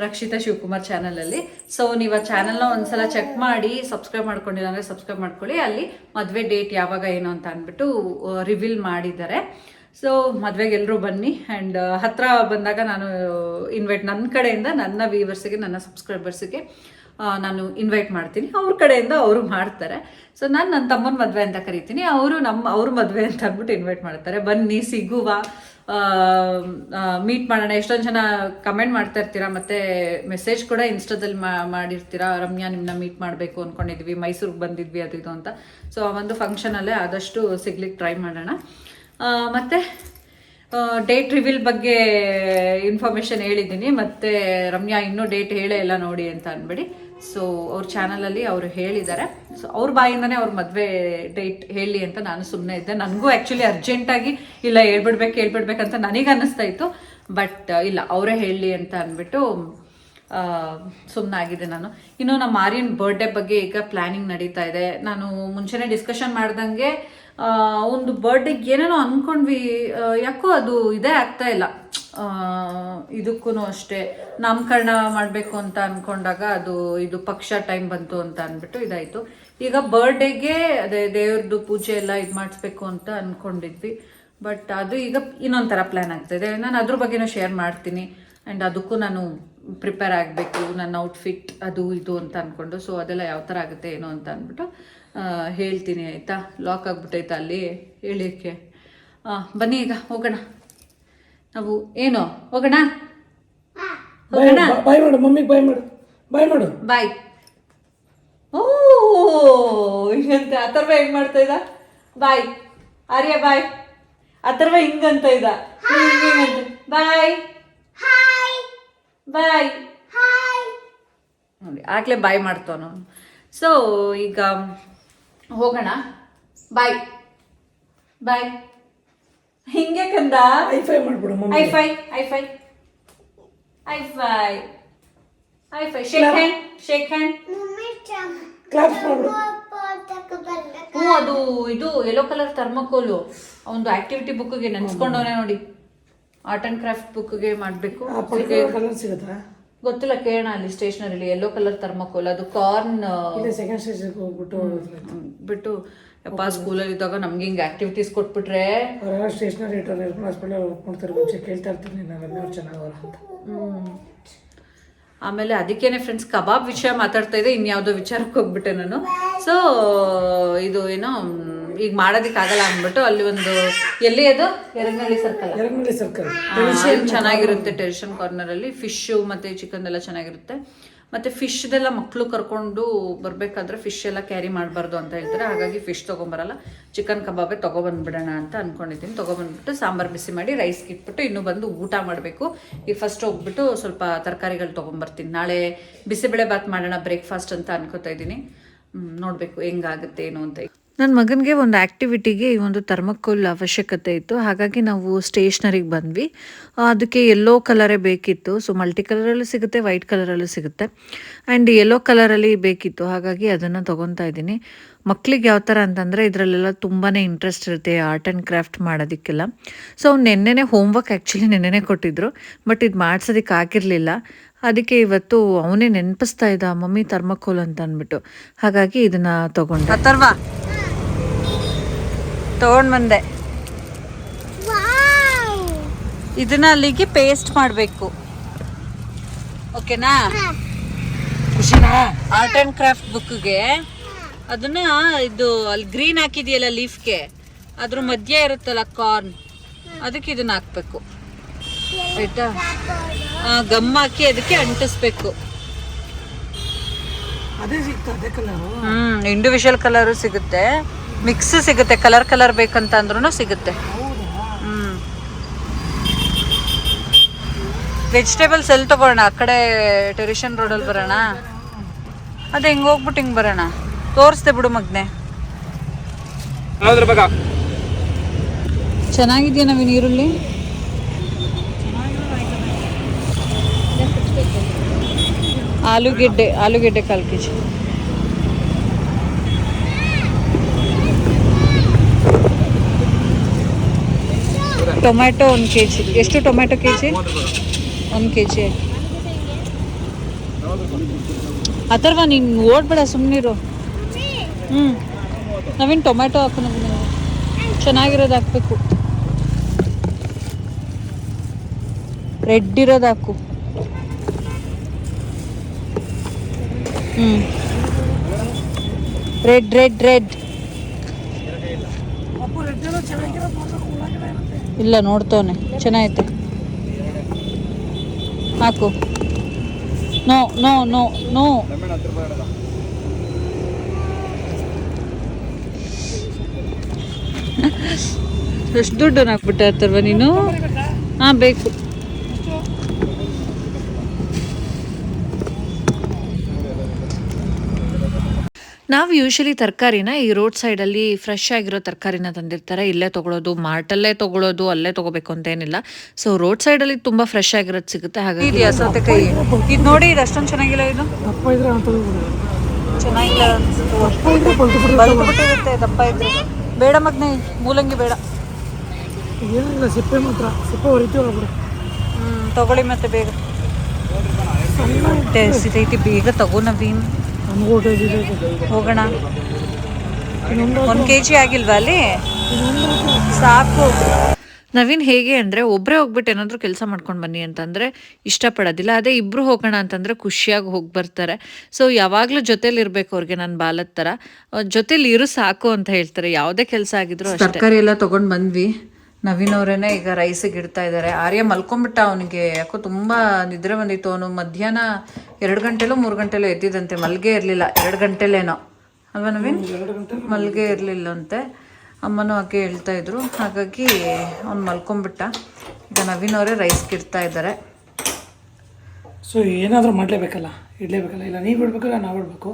Speaker 1: ರಕ್ಷಿತಾ ಶಿವಕುಮಾರ್ ಚಾನಲಲ್ಲಿ. ಸೊ ನೀವು ಆ ಚಾನಲ್ನ ಒಂದ್ಸಲ ಚೆಕ್ ಮಾಡಿ, ಸಬ್ಸ್ಕ್ರೈಬ್ ಮಾಡ್ಕೊಂಡಿಲ್ಲ ಅಂದರೆ ಸಬ್ಸ್ಕ್ರೈಬ್ ಮಾಡ್ಕೊಳ್ಳಿ. ಅಲ್ಲಿ ಮದುವೆ ಡೇಟ್ ಯಾವಾಗ ಏನು ಅಂತ ಅಂದ್ಬಿಟ್ಟು ರಿವೀಲ್ ಮಾಡಿದ್ದಾರೆ. ಸೊ ಮದುವೆಗೆ ಎಲ್ಲರೂ ಬನ್ನಿ. ಆ್ಯಂಡ್ ಹತ್ತಿರ ಬಂದಾಗ ನಾನು ನನ್ನ ಕಡೆಯಿಂದ ನನ್ನ ವ್ಯೂವರ್ಸಿಗೆ, ನನ್ನ ಸಬ್ಸ್ಕ್ರೈಬರ್ಸಿಗೆ ನಾನು ಇನ್ವೈಟ್ ಮಾಡ್ತೀನಿ. ಅವ್ರ ಕಡೆಯಿಂದ ಅವರು ಮಾಡ್ತಾರೆ. ಸೊ ನಾನು ನನ್ನ ತಮ್ಮನ ಮದುವೆ ಅಂತ ಕರಿತೀನಿ, ಅವ್ರ ಮದುವೆ ಅಂತ ಅಂದ್ಬಿಟ್ಟು ಇನ್ವೈಟ್ ಮಾಡ್ತಾರೆ. ಬನ್ನಿ, ಸಿಗುವ, ಮೀಟ್ ಮಾಡೋಣ. ಎಷ್ಟೊಂದು ಜನ ಕಮೆಂಟ್ ಮಾಡ್ತಾ ಇರ್ತೀರಾ, ಮತ್ತು ಮೆಸೇಜ್ ಕೂಡ ಇನ್ಸ್ಟಾದಲ್ಲಿ ಮಾಡಿರ್ತೀರಾ, ರಮ್ಯಾ ನಿಮ್ಮನ್ನ ಮೀಟ್ ಮಾಡಬೇಕು ಅಂದ್ಕೊಂಡಿದ್ವಿ, ಮೈಸೂರಿಗೆ ಬಂದಿದ್ವಿ ಅದು ಇದು ಅಂತ. ಸೊ ಆ ಒಂದು ಫಂಕ್ಷನಲ್ಲೇ ಆದಷ್ಟು ಸಿಗ್ಲಿಕ್ಕೆ ಟ್ರೈ ಮಾಡೋಣ. ಮತ್ತು ಡೇಟ್ ರಿವೀಲ್ ಬಗ್ಗೆ ಇನ್ಫಾರ್ಮೇಷನ್ ಹೇಳಿದ್ದೀನಿ. ಮತ್ತು ರಮ್ಯಾ ಇನ್ನೂ ಡೇಟ್ ಹೇಳೇ ಇಲ್ಲ ನೋಡಿ ಅಂತ ಅಂದ್ಬಿಡಿ. ಸೊ ಅವ್ರ ಚಾನಲಲ್ಲಿ ಅವರು ಹೇಳಿದ್ದಾರೆ. ಸೊ ಅವ್ರ ಬಾಯಿಂದನೇ ಅವ್ರ ಮದುವೆ ಡೇಟ್ ಹೇಳಿ ಅಂತ ನಾನು ಸುಮ್ಮನೆ ಇದ್ದೆ. ನನಗೂ ಆ್ಯಕ್ಚುಲಿ ಅರ್ಜೆಂಟಾಗಿ ಇಲ್ಲ ಹೇಳ್ಬಿಡ್ಬೇಕಂತ ನನಗೆ ಅನ್ನಿಸ್ತಾ ಇತ್ತು. ಬಟ್ ಇಲ್ಲ, ಅವರೇ ಹೇಳಿ ಅಂತ ಅಂದ್ಬಿಟ್ಟು ಸುಮ್ಮನಾಗಿದೆ ನಾನು. ಇನ್ನು ನಮ್ಮ ಆರ್ಯನ್ ಬರ್ಡೇ ಬಗ್ಗೆ ಈಗ ಪ್ಲ್ಯಾನಿಂಗ್ ನಡೀತಾ ಇದೆ. ನಾನು ಮುಂಚೆನೇ ಡಿಸ್ಕಷನ್ ಮಾಡ್ದಂಗೆ ಒಂದು ಬರ್ಡೇಗೆ ಏನೇನೋ ಅಂದ್ಕೊಂಡ್ವಿ, ಯಾಕೋ ಅದು ಇದೇ ಆಗ್ತಾ ಇಲ್ಲ. ಇದಕ್ಕೂ ಅಷ್ಟೇ ನಾಮಕರಣ ಮಾಡಬೇಕು ಅಂತ ಅಂದ್ಕೊಂಡಾಗ ಇದು ಪಕ್ಷ ಟೈಮ್ ಬಂತು ಅಂತ ಅಂದ್ಬಿಟ್ಟು ಇದಾಯಿತು. ಈಗ ಬರ್ಡೇಗೆ ಅದೇ ದೇವ್ರದ್ದು ಪೂಜೆ ಎಲ್ಲ ಇದು ಮಾಡಿಸ್ಬೇಕು ಅಂತ ಅಂದ್ಕೊಂಡಿದ್ವಿ. ಬಟ್ ಅದು ಈಗ ಇನ್ನೊಂಥರ ಪ್ಲ್ಯಾನ್ ಆಗ್ತಾಯಿದೆ. ನಾನು ಅದ್ರ ಬಗ್ಗೆನೂ ಶೇರ್ ಮಾಡ್ತೀನಿ. ಆ್ಯಂಡ್ ಅದಕ್ಕೂ ನಾನು ಪ್ರಿಪೇರ್ ಆಗಬೇಕು, ನನ್ನ ಔಟ್ಫಿಟ್ ಅದು ಇದು ಅಂತ ಅಂದ್ಕೊಂಡು. ಸೊ ಅದೆಲ್ಲ ಯಾವ ಥರ ಆಗುತ್ತೆ ಏನೋ ಅಂತ ಅಂದ್ಬಿಟ್ಟು ಹೇಳ್ತೀನಿ, ಆಯಿತಾ? ಲಾಕ್ ಆಗಿಬಿಟ್ಟೈತಾ ಅಲ್ಲಿ ಹೇಳಿಕ್ಕೆ. ಬನ್ನಿ ಈಗ ಹೋಗೋಣ ನಾವು. ಏನು ಹೋಗೋಣ?
Speaker 2: ಬಾಯ್ ಮಾಡು ಮಮ್ಮಿಗೆ, ಬಾಯ್ ಮಾಡು.
Speaker 1: ಬಾಯ್. ಓ ಹಿಂಗಂತೆ ಅಥರ್ವ ಹೆಂಗ್ ಮಾಡ್ತಾ ಇದ್ದ? ಬಾಯ್ ಆರ್ಯ ಬಾಯ್. ಅಥರ್ವ ಹಿಂಗಂತ ಇದ್ದ, ಹಿಂಗಂತ ಬಾಯ್ ಬಾಯ್ ನೋಡಿ, ಆಗ್ಲೇ ಬಾಯ್ ಮಾಡ್ತಾವ. ಸೊ ಈಗ ಹೋಗೋಣ. ಬಾಯ್ ಬಾಯ್. ಹಿಂಗೆ ಕಂದ
Speaker 2: ಐಫೈ ಮಾಡ್ಬಿಡು mummy.
Speaker 1: High five high five high five high five. Shake hand.
Speaker 2: Claps ಮಾಡ್ಬಿಡು.
Speaker 1: ಅದು ಇದು ಯೆಲ್ಲೋ ಕಲರ್ ಥರ್ಮಕೋಲು ಒಂದು ಆಕ್ಟಿವಿಟಿ ಬುಕ್ಗೆ ನೆನ್ಸ್ಕೊಂಡವನೇ ನೋಡಿ. ಆರ್ಟ್ ಆ್ಯಂಡ್ ಕ್ರಾಫ್ಟ್ ಬುಕ್ಗೆ ಮಾಡಬೇಕು.
Speaker 2: ಕಲರ್ ಸಿಗುತ್ತಾ
Speaker 1: ಗೊತ್ತಿಲ್ಲ, ಕೇಳೋಣ. ಅಲ್ಲಿ ಸ್ಟೇಷನರಿಲಿ ಯೆಲ್ಲೋ ಕಲರ್ ಥರ್ಮಕೋಲ್, ಅದು ಕಾರ್ನ್
Speaker 2: ಸೆಕೆಂಡ್ ಸ್ಟೇಜ್ಗೆ ಹೋಗ್ಬಿಟ್ಟು
Speaker 1: ಬಿಟ್ಟು ಯಪ್ಪ ಸ್ಕೂಲಲ್ಲಿ ಇದ್ದಾಗ ನಮ್ಗೆ ಹಿಂಗೆ ಆಕ್ಟಿವಿಟೀಸ್ ಕೊಟ್ಬಿಟ್ರೆ
Speaker 2: ಅವರೆಲ್ಲ ಸ್ಟೇಷನರಿ ಇಟ್ಟರೆ ಹಾಸ್ಪಿಟಲ್ ಹೋಗ್ಕೊಡ್ತಾರೆ. ಮುಂಚೆ ಕೇಳ್ತಾ ಇರ್ತೀನಿ ನಾನು ಅವ್ರು ಚೆನ್ನಾಗವ್ರ ಅಂತ.
Speaker 1: ಆಮೇಲೆ ಅದಕ್ಕೇನೆ ಫ್ರೆಂಡ್ಸ್ ಕಬಾಬ್ ವಿಷಯ ಮಾತಾಡ್ತಾ ಇದ್ದೆ, ಇನ್ಯಾವುದೋ ವಿಚಾರಕ್ಕೆ ಹೋಗ್ಬಿಟ್ಟೆ ನಾನು. ಸೊ ಇದು ಏನೋ ಈಗ ಮಾಡೋದಕ್ಕಾಗಲ್ಲ ಅಂದ್ಬಿಟ್ಟು ಅಲ್ಲಿ ಒಂದು ಎಲ್ಲಿ ಅದು ಎರಗನಹಳ್ಳಿ ಸರ್ಕಲ್ ಚೆನ್ನಾಗಿರುತ್ತೆ. ಟೆರಿಷನ್ ಕಾರ್ನರಲ್ಲಿ ಫಿಶ್ಶು ಮತ್ತು ಚಿಕನ್ ಎಲ್ಲ ಚೆನ್ನಾಗಿರುತ್ತೆ. ಮತ್ತು ಫಿಶ್ದೆಲ್ಲ ಮಕ್ಕಳು ಕರ್ಕೊಂಡು ಬರಬೇಕಾದ್ರೆ ಫಿಶ್ ಎಲ್ಲ ಕ್ಯಾರಿ ಮಾಡಬಾರ್ದು ಅಂತ ಹೇಳ್ತಾರೆ. ಹಾಗಾಗಿ ಫಿಶ್ ತೊಗೊಂಬರಲ್ಲ, ಚಿಕನ್ ಕಬಾಬೇ ತೊಗೊಬಂದ್ಬಿಡೋಣ ಅಂತ ಅಂದ್ಕೊಂಡಿದ್ದೀನಿ. ತೊಗೊಬಂದ್ಬಿಟ್ಟು ಸಾಂಬಾರು ಬಿಸಿ ಮಾಡಿ ರೈಸ್ಗೆ ಇಟ್ಬಿಟ್ಟು ಇನ್ನೂ ಬಂದು ಊಟ ಮಾಡಬೇಕು. ಈಗ ಫಸ್ಟ್ ಹೋಗ್ಬಿಟ್ಟು ಸ್ವಲ್ಪ ತರಕಾರಿಗಳು ತೊಗೊಂಬರ್ತೀನಿ. ನಾಳೆ ಬಿಸಿಬೇಳೆ ಬಾತ್ ಮಾಡೋಣ ಬ್ರೇಕ್ಫಾಸ್ಟ್ ಅಂತ ಅನ್ಕೋತಾ ಇದ್ದೀನಿ. ನೋಡಬೇಕು ಹೆಂಗಾಗುತ್ತೆ ಏನು ಅಂತ. ನನ್ನ ಮಗನಿಗೆ ಒಂದು ಆ್ಯಕ್ಟಿವಿಟಿಗೆ ಈ ಒಂದು ಥರ್ಮಕೋಲ್ ಅವಶ್ಯಕತೆ ಇತ್ತು. ಹಾಗಾಗಿ ನಾವು ಸ್ಟೇಷ್ನರಿಗೆ ಬಂದ್ವಿ. ಅದಕ್ಕೆ ಯೆಲ್ಲೋ ಕಲರೇ ಬೇಕಿತ್ತು. ಸೊ ಮಲ್ಟಿ ಕಲರಲ್ಲೂ ಸಿಗುತ್ತೆ, ವೈಟ್ ಕಲರಲ್ಲೂ ಸಿಗುತ್ತೆ. ಆ್ಯಂಡ್ ಯೆಲ್ಲೋ ಕಲರಲ್ಲಿ ಬೇಕಿತ್ತು, ಹಾಗಾಗಿ ಅದನ್ನು ತೊಗೊತಾ ಇದ್ದೀನಿ. ಮಕ್ಳಿಗೆ ಯಾವ ಥರ ಅಂತಂದರೆ ಇದರಲ್ಲೆಲ್ಲ ತುಂಬಾ ಇಂಟ್ರೆಸ್ಟ್ ಇರುತ್ತೆ, ಆರ್ಟ್ ಆ್ಯಂಡ್ ಕ್ರಾಫ್ಟ್ ಮಾಡೋದಕ್ಕೆಲ್ಲ. ಸೊ ಅವ್ನು ನೆನ್ನೆನೇ ಹೋಮ್ವರ್ಕ್ ಆ್ಯಕ್ಚುಲಿ ನೆನ್ನೆನೇ ಕೊಟ್ಟಿದ್ರು, ಬಟ್ ಇದು ಮಾಡ್ಸೋದಕ್ಕೆ ಆಗಿರಲಿಲ್ಲ. ಅದಕ್ಕೆ ಇವತ್ತು ಅವನೇ ನೆನಪಿಸ್ತಾ ಇದ್ದ, ಮಮ್ಮಿ ಥರ್ಮಕೋಲ್ ಅಂತ ಅಂದ್ಬಿಟ್ಟು. ಹಾಗಾಗಿ ಇದನ್ನು ತೊಗೊಂಡೆ. ಅಥರ್ವ ತೊಗೊಂಡು ಬಂದೆ. ಇದನ್ನ ಅಲ್ಲಿಗೆ ಪೇಸ್ಟ್ ಮಾಡಬೇಕು, ಓಕೆನಾ?
Speaker 2: ಖುಷಿನಾ?
Speaker 1: ಆರ್ಟ್ ಆ್ಯಂಡ್ ಕ್ರಾಫ್ಟ್ ಬುಕ್ಗೆ ಅದನ್ನ ಇದು ಅಲ್ಲಿ ಗ್ರೀನ್ ಹಾಕಿದೆಯಲ್ಲ ಲೀಫ್ಗೆ, ಅದ್ರ ಮಧ್ಯೆ ಇರುತ್ತಲ್ಲ ಕಾರ್ನ್, ಅದಕ್ಕೆ ಇದನ್ನ ಹಾಕ್ಬೇಕು, ಆಯ್ತಾ? ಗಮ್ ಹಾಕಿ ಅದಕ್ಕೆ ಅಂಟಿಸ್ಬೇಕು.
Speaker 2: ಅದೇ ಸಿಗ್ತದೆ ಕಲರು.
Speaker 1: ಇಂಡಿವಿಜುವಲ್ ಕಲರು ಸಿಗುತ್ತೆ, ಮಿಕ್ಸ್ ಸಿಗುತ್ತೆ, ಕಲರ್ ಬೇಕಂತ ಅಂದ್ರೂ ಸಿಗುತ್ತೆ. ವೆಜಿಟೇಬಲ್ಸ್ ಎಲ್ಲಿ ತಗೊಳ್ಳೋಣ? ಆ ಕಡೆ ಟೆರಿಷನ್ ರೋಡಲ್ಲಿ ಬರೋಣ. ಅದು ಹೆಂಗೆ ಹೋಗ್ಬಿಟ್ಟು ಹಿಂಗೆ ಬರೋಣ, ತೋರಿಸ್ದೆ ಬಿಡು ಮಗ್ನೆ. ಚೆನ್ನಾಗಿದೆಯಾ ನವೀನ್ ಈರುಳ್ಳಿ? ಆಲೂಗೆಡ್ಡೆ 1 kg. Tomato 1 kg. ಎಷ್ಟು ಟೊಮ್ಯಾಟೊ kg? 1 kg. ಅಥರ್ವ ನೀನು ಓಡ್ಬೇಡ, ಸುಮ್ಮನಿರು. ನವೀನ್ ಟೊಮ್ಯಾಟೊ ಹಾಕು, ನಮಗೆ ಚೆನ್ನಾಗಿರೋದು ಹಾಕ್ಬೇಕು. ರೆಡ್ ಇರೋದು ಹಾಕು. ರೆಡ್ ರೆಡ್ ರೆಡ್ ಇಲ್ಲ, ನೋಡ್ತವನೆ. ಚೆನ್ನಾಗೈತೆ, ಹಾಕು. No no no no. ಎಷ್ಟು ದುಡ್ಡನ್ನು ಹಾಕ್ಬಿಟ್ಟೆ ಅಥರ್ವ ನೀನು? ಹಾಂ, ಬೇಕು. ನಾವು ಯೂಶಲಿ ತರಕಾರಿನ ಈ ರೋಡ್ ಸೈಡಲ್ಲಿ ಫ್ರೆಶ್ ಆಗಿರೋ ತರಕಾರಿನ ತಂದಿರ್ತಾರೆ. ಇಲ್ಲೇ ತೊಗೊಳೋದು, ಮಾರ್ಟಲ್ಲೇ ತೊಗೊಳೋದು, ಅಲ್ಲೇ ತೊಗೋಬೇಕು ಅಂತ ಏನಿಲ್ಲ. ಸೊ ರೋಡ್ ಸೈಡಲ್ಲಿ ತುಂಬ ಫ್ರೆಶ್ ಆಗಿರೋದು ಸಿಗುತ್ತೆ. ಹಾಗಾಗಿ ಇದೆಯಾ ಸೌತೆಕಾಯಿ? ಇದು ನೋಡಿ, ಇದು ಅಷ್ಟೊಂದು ಚೆನ್ನಾಗಿಲ್ಲ. ಇದು ಚೆನ್ನಾಗಿಲ್ಲ ಬಲ್ಬಿಟ್ಟಿರುತ್ತೆ. ದಪ್ಪ ಇದ್ರೆ ಬೇಡ ಮಗ್ನೆ, ಮೂಲಂಗಿ ಬೇಡ.
Speaker 2: ಏನಿಲ್ಲ, ಸಿಪ್ಪೆ ಮಾತ್ರ, ಸಿಪ್ಪೆ ಹೊರಿತೀವಿ.
Speaker 1: ತಗೊಳ್ಳಿ ಮತ್ತೆ ಬೇಗ. ಹಸಿತೈತಿ, ಬೇಗ ತಗೋ ನವೀನ್. ಹೋಗೋಣ. 1 kg ಆಗಿಲ್ವಾ ಅಲ್ಲಿ? ಸಾಕು. ನವೀನ್ ಹೇಗೆ ಅಂದರೆ, ಒಬ್ಬರೇ ಹೋಗ್ಬಿಟ್ಟು ಏನಾದರೂ ಕೆಲಸ ಮಾಡ್ಕೊಂಡು ಬನ್ನಿ ಅಂತಂದರೆ ಇಷ್ಟಪಡೋದಿಲ್ಲ. ಅದೇ ಇಬ್ಬರು ಹೋಗೋಣ ಅಂತಂದರೆ ಖುಷಿಯಾಗಿ ಹೋಗಿ ಬರ್ತಾರೆ. ಸೊ ಯಾವಾಗಲೂ ಜೊತೇಲಿ ಇರಬೇಕು ಅವ್ರಿಗೆ. ನನ್ನ ಬಾಲದ ಥರ ಜೊತೇಲಿ ಇರು ಸಾಕು ಅಂತ ಹೇಳ್ತಾರೆ, ಯಾವುದೇ ಕೆಲಸ ಆಗಿದ್ರು ಅಷ್ಟೇ. ತರಕಾರಿ ಎಲ್ಲ ತೊಗೊಂಡು ಬಂದ್ವಿ. ನವೀನ್ ಅವರೇನೆ ಈಗ ರೈಸಿಗೆ ಇಡ್ತಾ ಇದ್ದಾರೆ. ಆರ್ಯ ಮಲ್ಕೊಂಡ್ಬಿಟ್ಟ. ಅವನಿಗೆ ಯಾಕೋ ತುಂಬ ನಿದ್ರೆ ಬಂದಿತ್ತು. ಅವನು ಮಧ್ಯಾಹ್ನ 2 ಗಂಟೆಲೋ 3 ಗಂಟೆಲೋ ಎದ್ದಿದ್ದಂತೆ. ಮಲ್ಗೆ ಇರಲಿಲ್ಲ, 2 ಗಂಟೆಲೇನೋ ಅಲ್ವಾ ನವೀನ್? ಮಲ್ಗೆ ಇರಲಿಲ್ಲಂತೆ. ಅಮ್ಮನೂ ಹಾಗೆ ಹೇಳ್ತಾ ಇದ್ರು. ಹಾಗಾಗಿ ಅವ್ನು ಮಲ್ಕೊಂಡ್ಬಿಟ್ಟ. ಈಗ ನವೀನ್ ಅವರೇ ರೈಸ್ಗೆ ಇಡ್ತಾ ಇದ್ದಾರೆ.
Speaker 2: ಸೊ ಏನಾದರೂ ಮಾಡಲೇಬೇಕಲ್ಲ, ಇಡಲೇಬೇಕಲ್ಲ. ಇಲ್ಲ ನೀವು ಬಿಡ್ಬೇಕಲ್ಲ, ನಾವು ಬಿಡ್ಬೇಕು.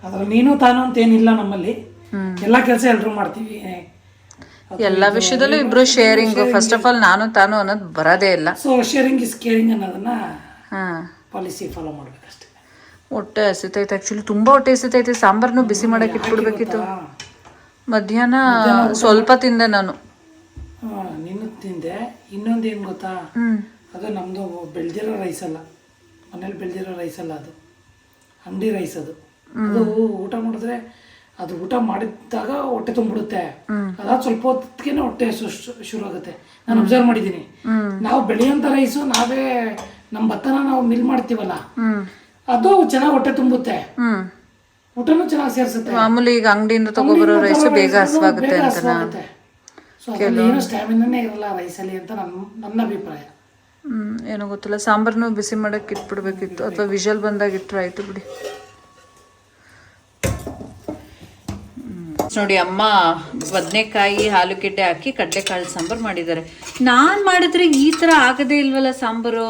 Speaker 2: ಅದ್ರಲ್ಲಿ ನೀನು ತಾನು ಅಂತ ಏನಿಲ್ಲ ನಮ್ಮಲ್ಲಿ. ಎಲ್ಲ ಕೆಲಸ ಎಲ್ಲರೂ ಮಾಡ್ತೀವಿ.
Speaker 1: ಎಲ್ಲ ವಿಷಯದಲ್ಲೂ ಇಬ್ರು ಶೇರಿಂಗ್. ಫಸ್ಟ್ ಆಫ್ ಆಲ್ ನಾನು ತಾನು ಅನ್ನೋದು ಬರೋದೇ ಇಲ್ಲ.
Speaker 2: ಸೊ ಶೇರಿಂಗ್ ಇಸ್ ಕೇರಿಂಗ್ ಅನ್ನೋದನ್ನ ಪಾಲಿಸಿ ಫಾಲೋ ಮಾಡ್ಬೇಕಷ್ಟೇ.
Speaker 1: ಹೊಟ್ಟೆ ಹಸಿತೈತೆ, ಆ್ಯಕ್ಚುಲಿ ತುಂಬ ಹೊಟ್ಟೆ ಹಸಿತೈತೆ. ಸಾಂಬಾರನ್ನು ಬಿಸಿ ಮಾಡೋಕೆ ಇಟ್ಬಿಡ್ಬೇಕಿತ್ತು. ಮಧ್ಯಾಹ್ನ ಸ್ವಲ್ಪ ತಿಂದೆ ನಾನು.
Speaker 2: ನೀನು ತಿಂದೆ. ಇನ್ನೊಂದು ಏನು ಗೊತ್ತಾ, ಅದು ನಮ್ಮದು ಬೆಳೆದಿರೋ ರೈಸ್ ಅಲ್ಲ, ಮನೇಲಿ ಬೆಳೆದಿರೋ ರೈಸ್ ಅಲ್ಲ, ಅದು ಅಂಗಡಿ ರೈಸ್. ಅದು ಊಟ ಮಾಡಿದ್ರೆ, ಅದು ಊಟ ಮಾಡಿದಾಗ ಹೊಟ್ಟೆ ತುಂಬಿಡುತ್ತೆ. ಅದಾದ ಸ್ವಲ್ಪ ಹೊತ್ತಿಗೆ ಹೊಟ್ಟೆ ಶುರು ಆಗುತ್ತೆ. ನಾನು ಅಬ್ಸರ್ವ್ ಮಾಡಿದ್ದೀನಿ. ನಾವು ಬೆಳೆಯುವಂಥ ರೈಸು ನಾವೇ ನಮ್ಮ ಭತ್ತನ ನಾವು ಮಿಲ್ ಮಾಡ್ತೀವಲ್ಲ, ಅದು ಚೆನ್ನಾಗಿ ಹೊಟ್ಟೆ ತುಂಬುತ್ತೆ, ಊಟನೂ ಚೆನ್ನಾಗಿ ಸೇರಿಸುತ್ತೆ.
Speaker 1: ಮಾಮೂಲಿ ಈಗ ಅಂಗಡಿಯಿಂದ ತಗೊಬರೋ ರೈಸ್ ಬೇಗ ಹಸುವಾಗುತ್ತೆ ಅಂತ.
Speaker 2: ಸೊ ಅದ್ರಲ್ಲಿ ಏನೋ ಸ್ಟ್ಯಾಮಿನಾನೇ ಇರಲ್ಲ ರೈಸಲ್ಲಿ ಅಂತ ನನ್ನ ಅಭಿಪ್ರಾಯ.
Speaker 1: ಏನೋ ಗೊತ್ತಿಲ್ಲ. ಸಾಂಬಾರನ್ನು ಬಿಸಿ ಮಾಡೋಕೆ ಇಟ್ಬಿಡ್ಬೇಕಿತ್ತು, ಅಥವಾ ವಿಷಲ್ ಬಂದಾಗ ಇಟ್ಟರೆ ಆಯ್ತು ಬಿಡಿ. ನೋಡಿ, ಅಮ್ಮ ಬದನೆಕಾಯಿ ಆಲೂಗೆಡ್ಡೆ ಹಾಕಿ ಕಡಲೆಕಾಳು ಸಾಂಬಾರು ಮಾಡಿದ್ದಾರೆ. ನಾನು ಮಾಡಿದ್ರೆ ಈ ಥರ ಆಗದೇ ಇಲ್ವಲ್ಲ ಸಾಂಬಾರು.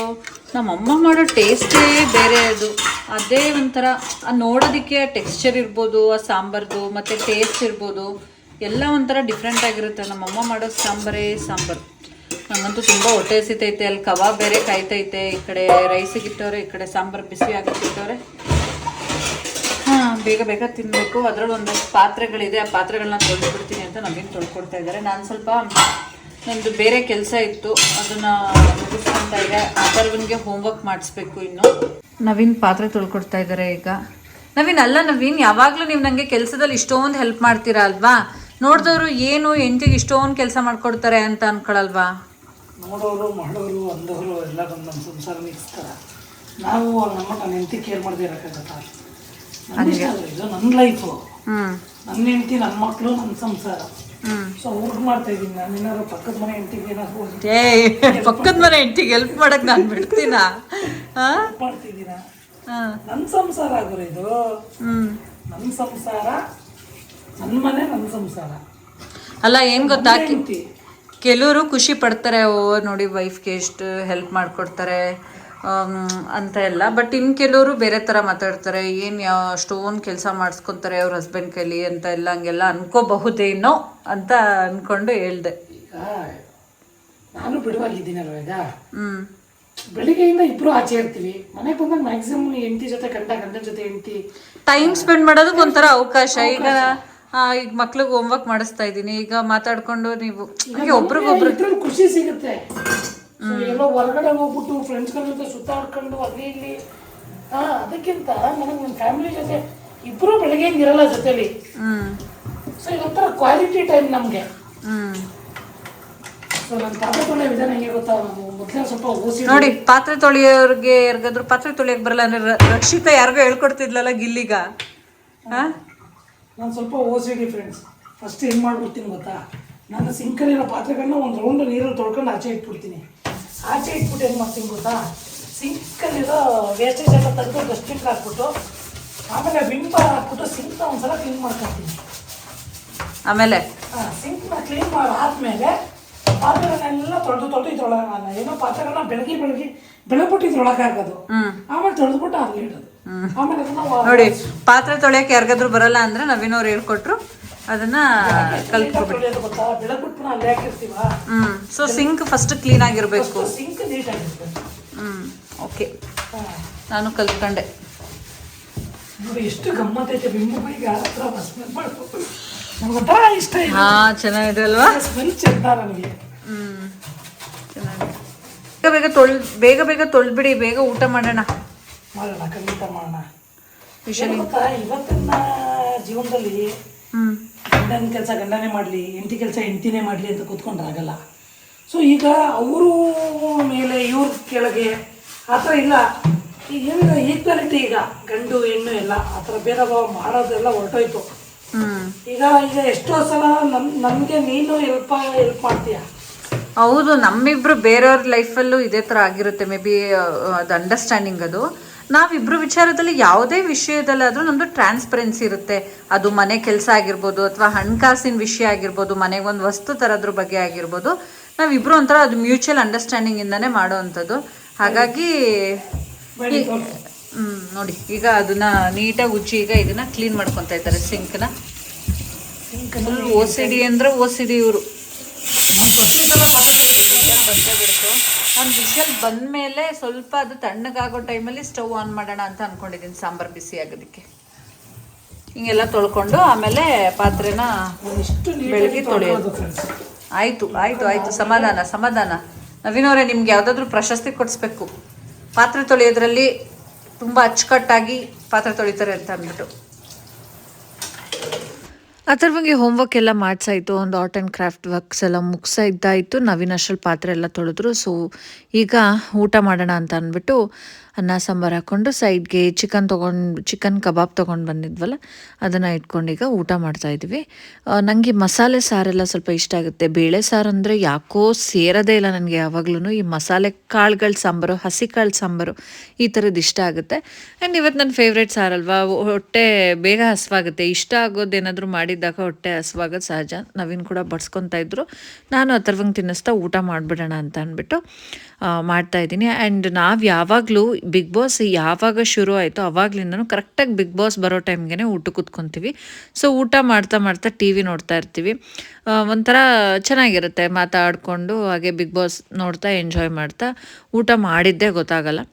Speaker 1: ನಮ್ಮಮ್ಮ ಮಾಡೋ ಟೇಸ್ಟೇ ಬೇರೆ. ಅದು ಅದೇ ಒಂಥರ ನೋಡೋದಕ್ಕೆ ಟೆಕ್ಸ್ಚರ್ ಇರ್ಬೋದು, ಆ ಸಾಂಬಾರ್ದು ಮತ್ತು ಟೇಸ್ಟ್ ಇರ್ಬೋದು, ಎಲ್ಲ ಒಂಥರ ಡಿಫ್ರೆಂಟ್ ಆಗಿರುತ್ತೆ. ನಮ್ಮಮ್ಮ ಮಾಡೋ ಸಾಂಬಾರೇ ಸಾಂಬಾರು. ನನಗಂತೂ ತುಂಬ ಹೊಟ್ಟೆ ಹಸಿತೈತೆ. ಅಲ್ಲಿ ಕಬಾಬ್ ಬೇರೆ ಕಾಯ್ತೈತೆ. ಈ ಕಡೆ ರೈಸಿಗೆ ಇಟ್ಟವ್ರೆ, ಈ ಕಡೆ ಸಾಂಬಾರು ಬಿಸಿ ಆಗಿಟ್ಟಿಟ್ಟವ್ರೆ. ಬೇಗ ಬೇಗ ತಿನ್ನಬೇಕು. ಅದರಲ್ಲಿ ಒಂದಷ್ಟು ಪಾತ್ರೆಗಳಿದೆ, ಆ ಪಾತ್ರೆಗಳನ್ನ ತೊಳೆದ್ಬಿಡ್ತೀನಿ ಅಂತ ನವೀನ್ ತೊಳ್ಕೊಡ್ತಾ ಇದ್ದಾರೆ. ನಾನು ಸ್ವಲ್ಪ ನಂದು ಬೇರೆ ಕೆಲಸ ಇತ್ತು, ಅದನ್ನು ಮುಗಿಸ್ಕೊತಾ ಇದ್ದೆ. ಅಥರ್ವನ್ಗೆ ಹೋಮ್ವರ್ಕ್ ಮಾಡಿಸ್ಬೇಕು ಇನ್ನು. ನವೀನ್ ಪಾತ್ರೆ ತೊಳ್ಕೊಡ್ತಾ ಇದ್ದಾರೆ ಈಗ. ನವೀನ್ ಅಲ್ಲ ನವೀನ್, ಯಾವಾಗಲೂ ನೀವು ನನಗೆ ಕೆಲಸದಲ್ಲಿ ಇಷ್ಟೊಂದು ಹೆಲ್ಪ್ ಮಾಡ್ತೀರಾ ಅಲ್ವಾ? ನೋಡಿದವರು ಏನು ಹೆಂಡತಿಗೆ ಇಷ್ಟೊಂದು ಕೆಲಸ ಮಾಡ್ಕೊಡ್ತಾರೆ ಅಂತ ಅನ್ಕೊಳಲ್ವಾ?
Speaker 2: ನೋಡೋರು ಮಾಡೋರು ಅಂದವರು ಎಲ್ಲ ಬಂದು ನಮ್ಮ ಸಂಸಾರ ನಿಲ್ಲಿಸ್ತಾರ. ನಾವು ನನ್ನ ಹೆಂಡತಿ ಕೇರ್ ಮಾಡದೇ ಇರೋಕ್ಕಾಗತ್ತಾ? ಇದು ನನ್ನ ಲೈಫು, ನನ್ನ ಹೆಂಡತಿ, ನನ್ನ ಮಕ್ಕಳು, ನನ್ನ ಸಂಸಾರ. ಸೊ ಊಟ ಮಾಡ್ತಾ ಇದ್ದೀನಿ. ನಾನು ಏನಾದ್ರು ಪಕ್ಕದ ಮನೆ ಹೆಂಡತಿಗೆ ಏನಾದ್ರು
Speaker 1: ಪಕ್ಕದ ಮನೆ ಹೆಂಡತಿಗೆ ಹೆಲ್ಪ್ ಮಾಡಕ್ ನಾನು ಬಿಡ್ತೀನ?
Speaker 2: ಮಾಡ್ತಿದ್ದೀನ? ನನ್ನ ಸಂಸಾರ ಆಗೋರು ಇದು. ನನ್ನ ಸಂಸಾರ, ನನ್ನ ಮನೆ, ನನ್ನ ಸಂಸಾರ.
Speaker 1: ಅಲ್ಲ ಏನು ಗೊತ್ತಾ, ಕೆಲವರು ಖುಷಿ ಪಡ್ತಾರೆ, ಓ ನೋಡಿ ವೈಫ್ಗೆ ಎಷ್ಟು ಹೆಲ್ಪ್ ಮಾಡಿಕೊಡ್ತಾರೆ ಅಂತ ಎಲ್ಲ. ಬಟ್ ಇನ್ನು ಕೆಲವರು ಬೇರೆ ಥರ ಮಾತಾಡ್ತಾರೆ. ಏನು ಅಷ್ಟೊಂದು ಕೆಲಸ ಮಾಡಿಸ್ಕೊತಾರೆ ಅವ್ರ ಹಸ್ಬೆಂಡ್ ಕೈಲಿ ಅಂತ ಎಲ್ಲ, ಹಂಗೆಲ್ಲ ಅನ್ಕೋಬಹುದೇನೋ ಅಂತ ಅಂದ್ಕೊಂಡು ಹೇಳ್ದೆ.
Speaker 2: ಈಗ ನಾನು ಬಿಡುವಾಗಿದ್ದೀನಲ್ವ ಈಗ. ಬೆಳಿಗ್ಗೆಯಿಂದ ಇಬ್ರು ಆಚೆ ಇರ್ತೀವಿ. ಮನೆಗೆ ಬಂದಾಗ ಮ್ಯಾಕ್ಸಿಮಮ್ ಹೆಂಡತಿ ಜೊತೆ ಗಂಡನ ಜೊತೆ ಹೆಂಡತಿ
Speaker 1: ಟೈಮ್ ಸ್ಪೆಂಡ್ ಮಾಡೋದಕ್ಕೆ ಒಂಥರ ಅವಕಾಶ. ಈಗ ಈಗ ಮಕ್ಳಿಗೆ ಹೋಮ್ವರ್ಕ್ ಮಾಡಿಸ್ತಾ ಇದ್ದೀನಿ. ಈಗ ಮಾತಾಡ್ಕೊಂಡು ನೀವು ಹಾಗೆ ಒಬ್ರಿಗೊಬ್ರು
Speaker 2: ಇದ್ರಲ್ಲಿ ಖುಷಿ ಸಿಗುತ್ತೆ. So, ಎಲ್ಲೋ ಹೊರಗಡೆ ಹೋಗ್ಬಿಟ್ಟು ಫ್ರೆಂಡ್ಸ್ಗಳ ಜೊತೆ ಸುತ್ತಾಡ್ಕೊಂಡು ಅಲ್ಲಿ ಇಲ್ಲಿ ಅದಕ್ಕಿಂತ ನನಗೆ ನನ್ನ ಫ್ಯಾಮಿಲಿ ಜೊತೆ ಇಬ್ಬರು ಬೆಳಗ್ಗೆ ಇರಲ್ಲ ಜೊತೆಲಿ. ಸೊ ಇದೊಂಥರ ಕ್ವಾಲಿಟಿ ಟೈಮ್ ನಮಗೆ. ಸೊ ನನ್ನ ಪಾತ್ರೆ ತೊಳೆಯೋ ವಿಧಾನ ಹೆಂಗೆ ಗೊತ್ತಾ, ಮೊದಲೇ ಸ್ವಲ್ಪ ಓಸಿ
Speaker 1: ನೋಡಿ, ಪಾತ್ರೆ ತೊಳೆಯೋರ್ಗೆ ಯಾರಿಗಾದ್ರು ಪಾತ್ರೆ ತೊಳೆಯಕ್ ಬರಲ್ಲ ಅಂದ್ರೆ ರಕ್ಷಿತಾ ಯಾರಿಗೋ ಹೇಳ್ಕೊಡ್ತಿದ್ಲಲ್ಲ ಗಿಲ್ಲಿಗ.
Speaker 2: ನಾನು ಸ್ವಲ್ಪ ಓಸಿಡಿ ಫ್ರೆಂಡ್ಸ್. ಫಸ್ಟ್ ಏನು ಮಾಡ್ಬಿಡ್ತೀನಿ ಗೊತ್ತಾ, ನಾನು ಸಿಂಕಲ್ಲಿರೋ ಪಾತ್ರೆಗಳನ್ನ ಒಂದು ರೌಂಡ್ ನೀರಲ್ಲಿ ತೊಳ್ಕೊಂಡು ಆಚೆ ಇಟ್ಬಿಡ್ತೀನಿ. ಆಚೆ ಇಟ್ಬಿಟ್ಟು ಏನು ಮಾಡ್ತೀನಿ ಗೊತ್ತಾ, ಸಿಂಕಲ್ಲಿರೋ ವೇಸ್ಟೇಜ್ ಎಲ್ಲ ತೆಗೆದು ಡಸ್ಟ್ಬಿನ್ಗೆ ಹಾಕ್ಬಿಟ್ಟು ಆಮೇಲೆ ವಿಮ್ ಬಾರ್ ಹಾಕ್ಬಿಟ್ಟು ಸಿಂಕ್ನ ಒಂದ್ಸಲ ಕ್ಲೀನ್ ಮಾಡ್ಕೊತೀನಿ.
Speaker 1: ಆಮೇಲೆ
Speaker 2: ಸಿಂಕ್ನ ಕ್ಲೀನ್ ಆದ್ಮೇಲೆ ಪಾತ್ರೆಗಳನ್ನೆಲ್ಲ ತೊಳೆದು ಇದ್ರೊಳಗೆ ಏನೋ ಪಾತ್ರೆಗಳನ್ನ ಬೆಳಗ್ಬಿಟ್ಟು ಇದ್ರೊಳಗೆ ಹಾಕೋದು. ಆಮೇಲೆ ತೊಳೆದ್ಬಿಟ್ಟು ಅಲ್ಲಿ ಇಡೋದು. ಆಮೇಲೆ
Speaker 1: ನೋಡಿ, ಪಾತ್ರೆ ತೊಳೆಯಕ್ಕೆ ಯಾರಿಗಾದ್ರೂ ಬರಲ್ಲ ಅಂದ್ರೆ ನವೀನ್ ಅವ್ರು ಹೇಳ್ಕೊಟ್ರು, ಅದನ್ನ ಕಲ್ತ್ಕೊಬಿಟ್ಟು.
Speaker 2: ಗೊತ್ತಾ, ಬೆಳಗ್ಬಿಟ್ಟು ಅಲ್ಲಿ ಹಾಕಿರ್ತೀವ.
Speaker 1: ಸೊ ಸಿಂಕ್ ಫಸ್ಟ್ ಕ್ಲೀನ್ ಆಗಿರ್ಬೇಕು.
Speaker 2: ಸಿಂಕ್ ನೀಟ್ ಆಗಿರ್ಬೇಕು.
Speaker 1: ಓಕೆ, ನಾನು ಕಲ್ತ್ಕೊಂಡೆ.
Speaker 2: ನೋಡಿ ಎಷ್ಟು ಗಮ್ಮತ್ತೈತೆ. ಬಿಂಬುಗಳಿಗೆ ಹತ್ರ ಸ್ಮೆಲ್ ಮಾಡ್ಬೇಕು. ನಮ್ಗೊಂಥರ ಇಷ್ಟ.
Speaker 1: ಚೆನ್ನಾಗಿದೆ ಅಲ್ವಾ
Speaker 2: ಸ್ಮೆಲ್ ಚೆಂದ ನನಗೆ.
Speaker 1: ಚೆನ್ನಾಗಿದೆ. ಬೇಗ ತೊಳ್ಬಿಡಿ, ಬೇಗ ಊಟ ಮಾಡೋಣ.
Speaker 2: ಖಂಡಿತ ಮಾಡೋಣ. ಗೊತ್ತಾ, ಇವತ್ತಿನ ಜೀವನದಲ್ಲಿ ಗಂಡನ ಕೆಲಸ ಗಂಡನೇ ಮಾಡಲಿ, ಹೆಂಡತಿ ಕೆಲಸ ಹೆಂಡತಿನೇ ಮಾಡಲಿ ಅಂತ ಕೂತ್ಕೊಂಡ್ರಾಗಲ್ಲ. ಸೊ ಈಗ ಅವರು ಮೇಲೆ ಇವ್ರ ಕೆಳಗೆ ಆ ಥರ ಇಲ್ಲ. ಈಗ ಏನಿಲ್ಲ, ಈಕ್ವಾಲಿಟಿ. ಈಗ ಗಂಡು ಹೆಣ್ಣು ಎಲ್ಲ ಆ ಥರ ಭೇದ ಭಾವ ಮಾಡೋದೆಲ್ಲ ಹೊರಟೋಯ್ತು. ಈಗ ಎಷ್ಟೋ ಸಲ ನಮಗೆ ನೀನು ಹೆಲ್ಪ್ ಮಾಡ್ತೀಯ.
Speaker 1: ಹೌದು, ನಮ್ಮಿಬ್ರು ಬೇರೆಯವ್ರ ಲೈಫಲ್ಲೂ ಇದೇ ಥರ ಆಗಿರುತ್ತೆ. ಮೇ ಬಿ ಅದು ಅಂಡರ್ಸ್ಟ್ಯಾಂಡಿಂಗ್. ಅದು ನಾವಿಬ್ರು ವಿಚಾರದಲ್ಲಿ ಯಾವುದೇ ವಿಷಯದಲ್ಲಾದರೂ ನಮ್ಮದು ಟ್ರಾನ್ಸ್ಪರೆನ್ಸಿ ಇರುತ್ತೆ. ಅದು ಮನೆ ಕೆಲಸ ಆಗಿರ್ಬೋದು, ಅಥವಾ ಹಣಕಾಸಿನ ವಿಷಯ ಆಗಿರ್ಬೋದು, ಮನೆಗೊಂದು ವಸ್ತು ತರೋದ್ರ ಬಗ್ಗೆ ಆಗಿರ್ಬೋದು, ನಾವಿಬ್ರು ಒಂಥರ ಅದು ಮ್ಯೂಚುವಲ್ ಅಂಡರ್ಸ್ಟ್ಯಾಂಡಿಂಗಿಂದನೇ ಮಾಡೋ ಅಂಥದ್ದು. ಹಾಗಾಗಿ ನೋಡಿ, ಈಗ ಅದನ್ನ ನೀಟಾಗಿ ಉಜ್ಜಿ ಈಗ ಇದನ್ನ ಕ್ಲೀನ್ ಮಾಡ್ಕೊತಾ ಇದ್ದಾರೆ ಸಿಂಕ್ನ. OCD ಅಂದ್ರೆ OCD ಇವರು. ಒಂದು ವಿಷಲ್ ಬಂದಮೇಲೆ ಸ್ವಲ್ಪ ಅದು ತಣ್ಣಗಾಗೋ ಟೈಮಲ್ಲಿ ಸ್ಟವ್ ಆನ್ ಮಾಡೋಣ ಅಂತ ಅಂದ್ಕೊಂಡಿದ್ದೀನಿ, ಸಾಂಬಾರು ಬಿಸಿ ಆಗೋದಕ್ಕೆ. ಹಿಂಗೆಲ್ಲ ತೊಳ್ಕೊಂಡು ಆಮೇಲೆ ಪಾತ್ರೆನ ಬೆಳಗ್ಗೆ ತೊಳೆಯೋದು. ಆಯಿತು, ಸಮಾಧಾನ. ನವೀನವರೇ, ನಿಮ್ಗೆ ಯಾವುದಾದ್ರೂ ಪ್ರಶಸ್ತಿ ಕೊಡಿಸ್ಬೇಕು, ಪಾತ್ರೆ ತೊಳೆಯೋದ್ರಲ್ಲಿ ತುಂಬ ಅಚ್ಚುಕಟ್ಟಾಗಿ ಪಾತ್ರೆ ತೊಳಿತಾರೆ ಅಂತ ಅಂದ್ಬಿಟ್ಟು. ಅಥರ್ವಂಗೆ ಹೋಮ್ವರ್ಕ್ ಎಲ್ಲ ಮಾಡ್ಸಾಯಿತು, ಒಂದು ಆರ್ಟ್ ಆ್ಯಂಡ್ ಕ್ರಾಫ್ಟ್ ವರ್ಕ್ಸ್ ಎಲ್ಲ ಮುಗಿಸಾಯಿದ್ದಾಯಿತು. ನವೀನ್ ಅಷ್ಟರಲ್ಲಿ ಪಾತ್ರೆ ಎಲ್ಲ ತೊಳೆದ್ರು. ಸೊ ಈಗ ಊಟ ಮಾಡೋಣ ಅಂತ ಅಂದ್ಬಿಟ್ಟು ಅನ್ನ ಸಾಂಬಾರು ಹಾಕ್ಕೊಂಡು ಸೈಡ್ಗೆ ಚಿಕನ್ ಕಬಾಬ್ ತೊಗೊಂಡು ಬಂದಿದ್ವಲ್ಲ, ಅದನ್ನು ಇಟ್ಕೊಂಡು ಈಗ ಊಟ ಮಾಡ್ತಾಯಿದ್ವಿ. ನನಗೆ ಮಸಾಲೆ ಸಾರೆಲ್ಲ ಸ್ವಲ್ಪ ಇಷ್ಟ ಆಗುತ್ತೆ. ಬೇಳೆ ಸಾರು ಅಂದರೆ ಯಾಕೋ ಸೇರೋದೇ ಇಲ್ಲ ನನಗೆ ಯಾವಾಗ್ಲೂ. ಈ ಮಸಾಲೆ ಕಾಳುಗಳ ಸಾಂಬಾರು, ಹಸಿ ಕಾಳು ಸಾಂಬಾರು, ಈ ಥರದ್ದು ಇಷ್ಟ ಆಗುತ್ತೆ. ಆ್ಯಂಡ್ ಇವತ್ತು ನನ್ನ ಫೇವ್ರೇಟ್ ಸಾರಲ್ವಾ, ಹೊಟ್ಟೆ ಬೇಗ ಹಸಿವಾಗುತ್ತೆ. ಇಷ್ಟ ಆಗೋದೇನಾದರೂ ಮಾಡಿದ್ದಾಗ ಹೊಟ್ಟೆ ಹಸಿವಾಗೋದು ಸಹಜ. ನವೀನ್ ಕೂಡ ಬಡ್ಸ್ಕೊತಾ ಇದ್ರು. ನಾನು ಅಥರ್ವಂಗೆ ತಿನ್ನಿಸ್ತಾ ಊಟ ಮಾಡಿಬಿಡೋಣ ಅಂತ ಅಂದ್ಬಿಟ್ಟು ಮಾಡ್ತಾಯಿದ್ದೀನಿ. ಆ್ಯಂಡ್ ನಾವು ಯಾವಾಗಲೂ ಬಿಗ್ ಬಾಸ್ ಯಾವಾಗ ಶುರು ಆಯಿತು ಅವಾಗ್ಲಿಂದನೂ ಕರೆಕ್ಟಾಗಿ ಬಿಗ್ ಬಾಸ್ ಬರೋ ಟೈಮ್ಗೆ ಊಟ ಕೂತ್ಕೊತೀವಿ. ಸೊ ಊಟ ಮಾಡ್ತಾ ಟಿ ವಿ ನೋಡ್ತಾ ಇರ್ತೀವಿ. ಒಂಥರ ಚೆನ್ನಾಗಿರುತ್ತೆ, ಮಾತಾಡಿಕೊಂಡು ಹಾಗೆ ಬಿಗ್ ಬಾಸ್ ನೋಡ್ತಾ ಎಂಜಾಯ್ ಮಾಡ್ತಾ ಊಟ ಮಾಡಿದ್ದೇ ಗೊತ್ತಾಗಲ್ಲ.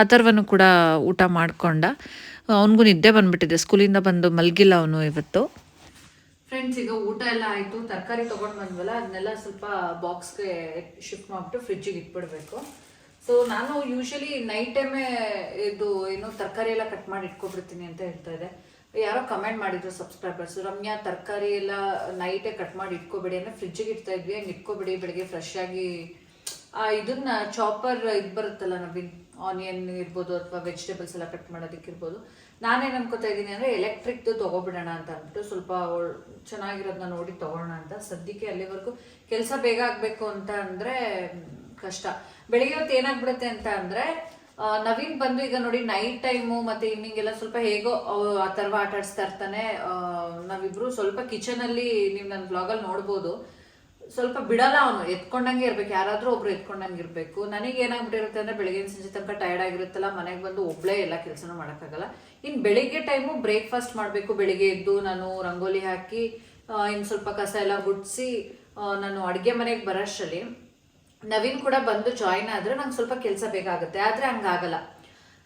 Speaker 1: ಅಥರ್ವನು ಕೂಡ ಊಟ ಮಾಡ್ಕೊಂಡ. ಅವನಿಗೂ ನಿದ್ದೆ ಬಂದುಬಿಟ್ಟಿದೆ, ಸ್ಕೂಲಿಂದ ಬಂದು ಮಲಗಿಲ್ಲ ಅವನು ಇವತ್ತು. ಫ್ರೆಂಡ್ಸ್, ಈಗ ಊಟ ಎಲ್ಲ ಆಯಿತು. ತರಕಾರಿ ತೊಗೊಂಡು ಬಂದ್ವಲ್ಲ, ಅದನ್ನೆಲ್ಲ ಸ್ವಲ್ಪ ಬಾಕ್ಸ್ಗೆ ಶಿಫ್ಟ್ ಮಾಡಿಬಿಟ್ಟು ಫ್ರಿಜ್ಜಿಗೆ ಇಟ್ಬಿಡ್ಬೇಕು. ಸೊ ನಾನು ಯೂಶಲಿ ನೈಟ್ ಟೈಮೇ ಇದು ಏನು ತರಕಾರಿ ಎಲ್ಲ ಕಟ್ ಮಾಡಿ ಇಟ್ಕೊಬಿಡ್ತೀನಿ ಅಂತ ಹೇಳ್ತಾ ಇದೆ. ಯಾರೋ ಕಮೆಂಟ್ ಮಾಡಿದ್ರು ಸಬ್ಸ್ಕ್ರೈಬರ್ಸ್, ರಮ್ಯಾ ತರಕಾರಿ ಎಲ್ಲ ನೈಟೇ ಕಟ್ ಮಾಡಿ ಇಟ್ಕೊಬೇಡಿ ಅಂದರೆ ಫ್ರಿಜ್ಜಿಗೆ ಇಡ್ತಾ ಇದ್ವಿ, ಹಂಗೆ ಇಟ್ಕೊಬೇಡಿ, ಬೆಳಿಗ್ಗೆ ಫ್ರೆಶ್ ಆಗಿ ಇದನ್ನ ಚಾಪರ್ ಇದು ಬರುತ್ತಲ್ಲ ನವೀನ್, ಆನಿಯನ್ ಇರ್ಬೋದು ಅಥವಾ ವೆಜಿಟೇಬಲ್ಸ್ ಎಲ್ಲ ಕಟ್ ಮಾಡೋದಕ್ಕಿರ್ಬೋದು. ನಾನೇನು ಅನ್ಕೋತಾ ಇದ್ದೀನಿ ಅಂದರೆ ಎಲೆಕ್ಟ್ರಿಕ್ದು ತೊಗೊಬಿಡೋಣ ಅಂತ ಅಂದ್ಬಿಟ್ಟು, ಸ್ವಲ್ಪ ಚೆನ್ನಾಗಿರೋದನ್ನ ನೋಡಿ ತೊಗೊಳ್ಳೋಣ ಅಂತ. ಸದ್ಯಕ್ಕೆ ಅಲ್ಲಿವರೆಗೂ ಕೆಲಸ ಬೇಗ ಆಗಬೇಕು ಅಂತ ಅಂದರೆ ಕಷ್ಟ. ಬೆಳಿಗ್ಗೆ ಹೊತ್ತು ಏನಾಗ್ಬಿಡುತ್ತೆ ಅಂತ ಅಂದರೆ, ನವೀನ್ ಬಂದು ಈಗ ನೋಡಿ ನೈಟ್ ಟೈಮು ಮತ್ತು ಈವ್ನಿಂಗ್ ಎಲ್ಲ ಸ್ವಲ್ಪ ಹೇಗೋ ಆ ಥರ ಆಟ ಆಡಿಸ್ತಾ ಇರ್ತಾನೆ. ನಾವಿಬ್ರು ಸ್ವಲ್ಪ ಕಿಚನಲ್ಲಿ ನೀವು ನನ್ನ ಬ್ಲಾಗಲ್ಲಿ ನೋಡ್ಬೋದು, ಸ್ವಲ್ಪ ಬಿಡಲ್ಲ ಅವನು, ಎತ್ಕೊಂಡಂಗೆ ಇರ್ಬೇಕು, ಯಾರಾದರೂ ಒಬ್ರು ಎತ್ಕೊಂಡಂಗೆ ಇರಬೇಕು. ನನಗೆ ಏನಾಗ್ಬಿಟ್ಟಿರುತ್ತೆ ಅಂದರೆ ಬೆಳಗ್ಗೆ ಸಂಜೆ ತನಕ ಟಯರ್ಡ್ ಆಗಿರುತ್ತಲ್ಲ, ಮನೆಗೆ ಬಂದು ಒಬ್ಬಳೇ ಎಲ್ಲ ಕೆಲಸನೂ ಮಾಡೋಕ್ಕಾಗಲ್ಲ. ಇನ್ನು ಬೆಳಿಗ್ಗೆ ಟೈಮು ಬ್ರೇಕ್ಫಾಸ್ಟ್ ಮಾಡಬೇಕು. ಬೆಳಿಗ್ಗೆ ಎದ್ದು ನಾನು ರಂಗೋಲಿ ಹಾಕಿ ಇನ್ನು ಸ್ವಲ್ಪ ಕಸ ಎಲ್ಲ ಗುಡಿಸಿ ನಾನು ಅಡುಗೆ ಮನೆಗೆ ಬರೋಷ್ಟರಲ್ಲಿ ನವೀನ್ ಕೂಡ ಬಂದು ಜಾಯಿನ್ ಆದರೆ ನಂಗೆ ಸ್ವಲ್ಪ ಕೆಲಸ ಬೇಕಾಗುತ್ತೆ. ಆದರೆ ಹಂಗಾಗಲ್ಲ.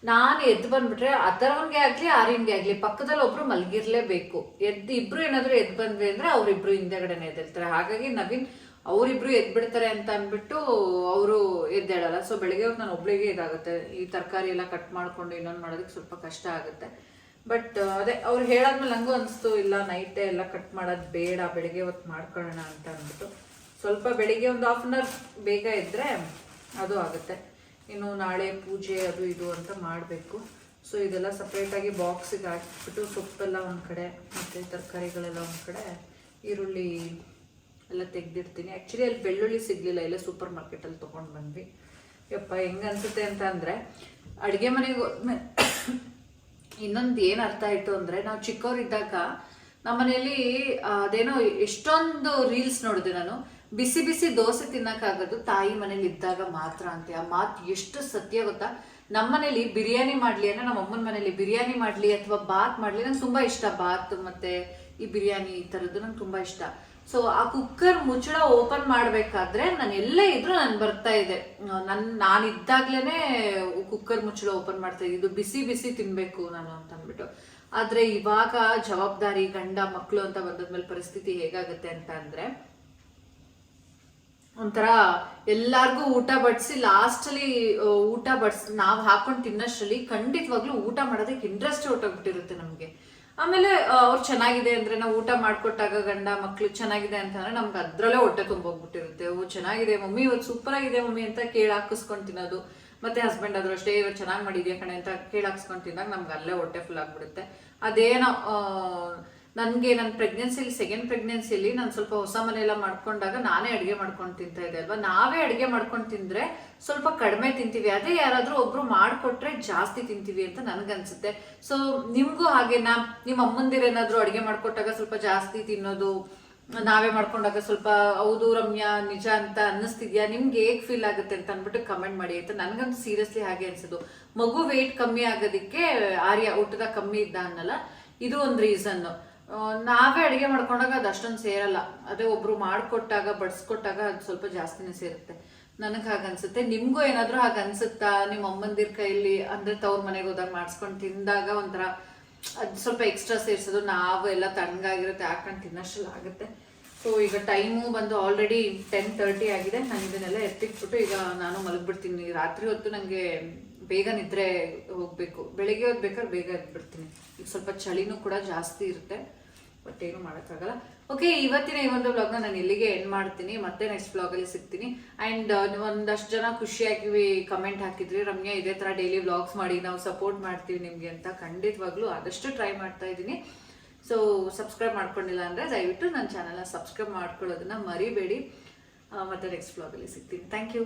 Speaker 1: ನಾನು ಎದ್ದು ಬಂದ್ಬಿಟ್ರೆ ಅಥರ್ವನ್ಗೆ ಆಗ್ಲಿ ಆರ್ಯನ್ಗೆ ಆಗ್ಲಿ ಪಕ್ಕದಲ್ಲಿ ಒಬ್ರು ಮಲಗಿರ್ಲೇಬೇಕು. ಇಬ್ರು ಏನಾದ್ರು ಎದ್ದು ಬಂದ್ವಿ ಅಂದ್ರೆ ಅವ್ರಿಬ್ರು ಹಿಂದೆಗಡೆನೆ ಎದ್ದೇಳ್ತಾರೆ. ಹಾಗಾಗಿ ನವೀನ್ ಅವರಿಬ್ರು ಎದ್ಬಿಡ್ತಾರೆ ಅಂತ ಅಂದ್ಬಿಟ್ಟು ಅವರು ಎದ್ದೇಳಲ್ಲ. ಸೊ ಬೆಳಿಗ್ಗೆ ಹೊತ್ತು ನಾನು ಒಬ್ಳಿಗೆ ಇದಾಗುತ್ತೆ, ಈ ತರಕಾರಿ ಎಲ್ಲ ಕಟ್ ಮಾಡ್ಕೊಂಡು ಇನ್ನೊಂದು ಮಾಡೋದಕ್ಕೆ ಸ್ವಲ್ಪ ಕಷ್ಟ ಆಗುತ್ತೆ. ಬಟ್ ಅದೇ ಅವ್ರು ಹೇಳಾದ್ಮೇಲೆ ನಂಗೂ ಅನಿಸ್ತು, ಇಲ್ಲ ನೈಟೇ ಎಲ್ಲ ಕಟ್ ಮಾಡೋದು ಬೇಡ, ಬೆಳಿಗ್ಗೆ ಹೊತ್ತು ಮಾಡ್ಕೊಳ್ಳೋಣ ಅಂತ ಅಂದ್ಬಿಟ್ಟು ಸ್ವಲ್ಪ ಬೆಳಿಗ್ಗೆ ಒಂದು ಹಾಫ್ ಅನ್ ಅವರ್ ಬೇಗ ಇದ್ದರೆ ಅದು ಆಗುತ್ತೆ. ಇನ್ನು ನಾಳೆ ಪೂಜೆ ಅದು ಇದು ಅಂತ ಮಾಡಬೇಕು. ಸೊ ಇದೆಲ್ಲ ಸಪ್ರೇಟಾಗಿ ಬಾಕ್ಸಿಗೆ ಹಾಕಿಬಿಟ್ಟು ಸೊಪ್ಪೆಲ್ಲ ಒಂದು ಕಡೆ ಮತ್ತು ತರಕಾರಿಗಳೆಲ್ಲ ಒಂದು ಕಡೆ, ಈರುಳ್ಳಿ ಎಲ್ಲ ತೆಗೆದಿರ್ತೀನಿ. ಆ್ಯಕ್ಚುಲಿ ಅಲ್ಲಿ ಬೆಳ್ಳುಳ್ಳಿ ಸಿಗಲಿಲ್ಲ, ಇಲ್ಲ ಸೂಪರ್ ಮಾರ್ಕೆಟಲ್ಲಿ ತೊಗೊಂಡು ಬಂದ್ವಿ. ಯಪ್ಪ ಹೆಂಗೆ ಅನಿಸುತ್ತೆ ಅಂತ ಅಂದರೆ ಅಡುಗೆ ಮನೆಗೆ ಹೋದ್ಮೇಲೆ ಇನ್ನೊಂದು ಏನು ಅರ್ಥ ಆಯಿತು ಅಂದರೆ, ನಾವು ಚಿಕ್ಕವರಿದ್ದಾಗ ನಮ್ಮ ಮನೆಯಲ್ಲಿ ಅದೇನೋ ಎಷ್ಟೊಂದು ರೀಲ್ಸ್ ನೋಡಿದೆ ನಾನು, ಬಿಸಿ ಬಿಸಿ ದೋಸೆ ತಿನ್ನಕ್ಕಾಗೋದು ತಾಯಿ ಮನೇಲಿ ಇದ್ದಾಗ ಮಾತ್ರ ಅಂತ. ಆ ಮಾತು ಎಷ್ಟು ಸತ್ಯ ಗೊತ್ತಾ. ನಮ್ಮ ಮನೇಲಿ ಬಿರಿಯಾನಿ ಮಾಡಲಿ ಅಂದರೆ, ನಮ್ಮ ಅಮ್ಮನ ಮನೇಲಿ ಬಿರಿಯಾನಿ ಮಾಡಲಿ ಅಥವಾ ಬಾತ್ ಮಾಡಲಿ, ನಂಗೆ ತುಂಬ ಇಷ್ಟ ಬಾತ್ ಮತ್ತು ಈ ಬಿರಿಯಾನಿ ಈ ಥರದ್ದು ನಂಗೆ ತುಂಬ ಇಷ್ಟ. ಸೊ ಆ ಕುಕ್ಕರ್ ಮುಚ್ಚಳ ಓಪನ್ ಮಾಡಬೇಕಾದ್ರೆ ನಾನು ಎಲ್ಲೇ ಇದ್ರೂ ನಾನು ಬರ್ತಾ ಇದೆ, ನಾನು ಇದ್ದಾಗ್ಲೇ ಕುಕ್ಕರ್ ಮುಚ್ಚಳ ಓಪನ್ ಮಾಡ್ತಾ ಇದ್ದೆ, ಇದು ಬಿಸಿ ಬಿಸಿ ತಿನ್ಬೇಕು ನಾನು ಅಂತ ಅಂದ್ಬಿಟ್ಟು. ಆದ್ರೆ ಇವಾಗ ಜವಾಬ್ದಾರಿ, ಗಂಡ ಮಕ್ಕಳು ಅಂತ ಬಂದದ್ಮೇಲೆ ಪರಿಸ್ಥಿತಿ ಹೇಗಾಗುತ್ತೆ ಅಂತ ಅಂದ್ರೆ, ಒಂಥರ ಎಲ್ಲಾರ್ಗೂ ಊಟ ಬಡಿಸಿ ಲಾಸ್ಟಲ್ಲಿ ಊಟ ನಾವು ಹಾಕೊಂಡು ತಿನ್ನೋಷ್ಟರಲ್ಲಿ ಖಂಡಿತವಾಗ್ಲೂ ಊಟ ಮಾಡೋದಕ್ಕೆ ಇಂಟ್ರೆಸ್ಟ್ ಹೊಟ್ಟೋಗ್ಬಿಟ್ಟಿರುತ್ತೆ ನಮಗೆ. ಆಮೇಲೆ ಅವ್ರು ಚೆನ್ನಾಗಿದೆ ಅಂದ್ರೆ, ನಾವು ಊಟ ಮಾಡ್ಕೊಟ್ಟಾಗ ಗಂಡ ಮಕ್ಳು ಚೆನ್ನಾಗಿದೆ ಅಂತಂದ್ರೆ ನಮ್ಗೆ ಅದ್ರಲ್ಲೇ ಹೊಟ್ಟೆ ತುಂಬೋಗ್ಬಿಟ್ಟಿರುತ್ತೆ. ಓ ಚೆನ್ನಾಗಿದೆ ಮಮ್ಮಿ, ಇವತ್ತು ಸೂಪರ್ ಆಗಿದೆ ಮಮ್ಮಿ ಅಂತ ಹಾಕಿಸ್ಕೊಂಡು ತಿನ್ನೋದು. ಮತ್ತೆ ಹಸ್ಬೆಂಡ್ ಆದ್ರೂ ಅಷ್ಟೇ, ಇವತ್ತು ಚೆನ್ನಾಗಿ ಮಾಡಿದ್ಯಾ ಕಣೆ ಅಂತ ಹಾಕಿಸ್ಕೊಂಡು ತಿಂದಾಗ ನಮ್ಗೆ ಅಲ್ಲೇ ಹೊಟ್ಟೆ ಫುಲ್ ಆಗ್ಬಿಡುತ್ತೆ. ಅದೇನೋ ನನಗೆ ನನ್ನ ಪ್ರೆಗ್ನೆನ್ಸಿಲಿ, ಸೆಕೆಂಡ್ ಪ್ರೆಗ್ನೆನ್ಸಿಲಿ ನಾನು ಸ್ವಲ್ಪ ಹೊಸ ಮನೆಯೆಲ್ಲ ಮಾಡ್ಕೊಂಡಾಗ ನಾನೇ ಅಡುಗೆ ಮಾಡ್ಕೊಂಡು ತಿಂತಾ ಇದ್ದೆ ಅಲ್ವಾ. ನಾವೇ ಅಡುಗೆ ಮಾಡ್ಕೊಂಡು ತಿಂದರೆ ಸ್ವಲ್ಪ ಕಡಿಮೆ ತಿಂತೀವಿ, ಅದೇ ಯಾರಾದರೂ ಒಬ್ರು ಮಾಡಿಕೊಟ್ರೆ ಜಾಸ್ತಿ ತಿಂತೀವಿ ಅಂತ ನನಗನ್ಸುತ್ತೆ. ಸೊ ನಿಮಗೂ ಹಾಗೇನಾ? ನಿಮ್ಮ ಅಮ್ಮಂದಿರೇನಾದರೂ ಅಡುಗೆ ಮಾಡಿಕೊಟ್ಟಾಗ ಸ್ವಲ್ಪ ಜಾಸ್ತಿ ತಿನ್ನೋದು, ನಾವೇ ಮಾಡ್ಕೊಂಡಾಗ ಸ್ವಲ್ಪ ಹೌದು ರಮ್ಯಾ ನಿಜ ಅಂತ ಅನ್ನಿಸ್ತಿದ್ಯಾ? ನಿಮ್ಗೆ ಹೇಗೆ ಫೀಲ್ ಆಗುತ್ತೆ ಅಂತ ಅಂದ್ಬಿಟ್ಟು ಕಮೆಂಟ್ ಮಾಡಿ ಆಯ್ತಾ. ನನಗಂತೂ ಸೀರಿಯಸ್ಲಿ ಹಾಗೆ ಅನ್ಸೋದು. ಮಗು ವೆಯ್ಟ್ ಕಮ್ಮಿ ಆಗೋದಕ್ಕೆ ಆರ್ಯ ಊಟದ ಕಮ್ಮಿ ಇದ್ದ ಅನ್ನಲ್ಲ, ಇದು ಒಂದು ರೀಸನ್ನು. ನಾವೇ ಅಡುಗೆ ಮಾಡ್ಕೊಂಡಾಗ ಅದು ಅಷ್ಟೊಂದು ಸೇರಲ್ಲ, ಅದೇ ಒಬ್ರು ಮಾಡಿಕೊಟ್ಟಾಗ ಬಡಿಸ್ಕೊಟ್ಟಾಗ ಅದು ಸ್ವಲ್ಪ ಜಾಸ್ತಿನೇ ಸೇರುತ್ತೆ. ನನಗೆ ಹಾಗನ್ಸುತ್ತೆ. ನಿಮಗೂ ಏನಾದರೂ ಹಾಗೆ ಅನ್ಸುತ್ತಾ? ನಿಮ್ಮ ಅಮ್ಮಂದಿರ ಕೈಲಿ ಅಂದರೆ ತವ್ರ ಮನೆಗೆ ಹೋದಾಗ ಮಾಡಿಸ್ಕೊಂಡು ತಿಂದಾಗ ಒಂಥರ ಅದು ಸ್ವಲ್ಪ ಎಕ್ಸ್ಟ್ರಾ ಸೇರಿಸೋದು, ನಾವು ಎಲ್ಲ ತಣ್ಣಗಾಗಿರುತ್ತೆ ಹಾಕೊಂಡು ತಿನ್ನೋಷ್ಟೆಲ್ಲ ಆಗುತ್ತೆ. ಸೊ ಈಗ ಟೈಮು ಬಂದು ಆಲ್ರೆಡಿ 10:30 ಆಗಿದೆ. ನಾನು ಇದನ್ನೆಲ್ಲ ಎತ್ತಿಟ್ಬಿಟ್ಟು ಈಗ ನಾನು ಮಲಗಿಬಿಡ್ತೀನಿ. ರಾತ್ರಿ ಹೊತ್ತು ನನಗೆ ಬೇಗ ನಿದ್ರೆ ಹೋಗಬೇಕು, ಬೆಳಿಗ್ಗೆ ಹೊತ್ತು ಬೇಕಾದ್ರೆ ಬೇಗ ಎದ್ಬಿಡ್ತೀನಿ. ಈಗ ಸ್ವಲ್ಪ ಚಳಿನೂ ಕೂಡ ಜಾಸ್ತಿ ಇರುತ್ತೆ, ಬಟ್ ಏನು ಮಾಡೋಕ್ಕಾಗಲ್ಲ. ಓಕೆ, ಇವತ್ತಿನ ಈ ಒಂದು ವ್ಲಾಗ್ನ ನಾನು ಇಲ್ಲಿಗೆ ಎಂಡ್ ಮಾಡ್ತೀನಿ. ಮತ್ತೆ ನೆಕ್ಸ್ಟ್ ವ್ಲಾಗಲ್ಲಿ ಸಿಗ್ತೀನಿ. ಆ್ಯಂಡ್ ಒಂದಷ್ಟು ಜನ ಖುಷಿಯಾಗಿ ಕಮೆಂಟ್ ಹಾಕಿದ್ರಿ, ರಮ್ಯಾ ಇದೇ ಥರ ಡೈಲಿ ವ್ಲಾಗ್ಸ್ ಮಾಡಿ ನಾವು ಸಪೋರ್ಟ್ ಮಾಡ್ತೀವಿ ನಿಮಗೆ ಅಂತ. ಖಂಡಿತವಾಗ್ಲೂ ಆದಷ್ಟು ಟ್ರೈ ಮಾಡ್ತಾ ಇದ್ದೀನಿ. ಸೊ ಸಬ್ಸ್ಕ್ರೈಬ್ ಮಾಡ್ಕೊಂಡಿಲ್ಲ ಅಂದರೆ ದಯವಿಟ್ಟು ನನ್ನ ಚಾನಲ್ನ ಸಬ್ಸ್ಕ್ರೈಬ್ ಮಾಡ್ಕೊಳ್ಳೋದನ್ನ ಮರಿಬೇಡಿ. ಮತ್ತೆ ನೆಕ್ಸ್ಟ್ ವ್ಲಾಗಲ್ಲಿ ಸಿಗ್ತೀನಿ. Thank you.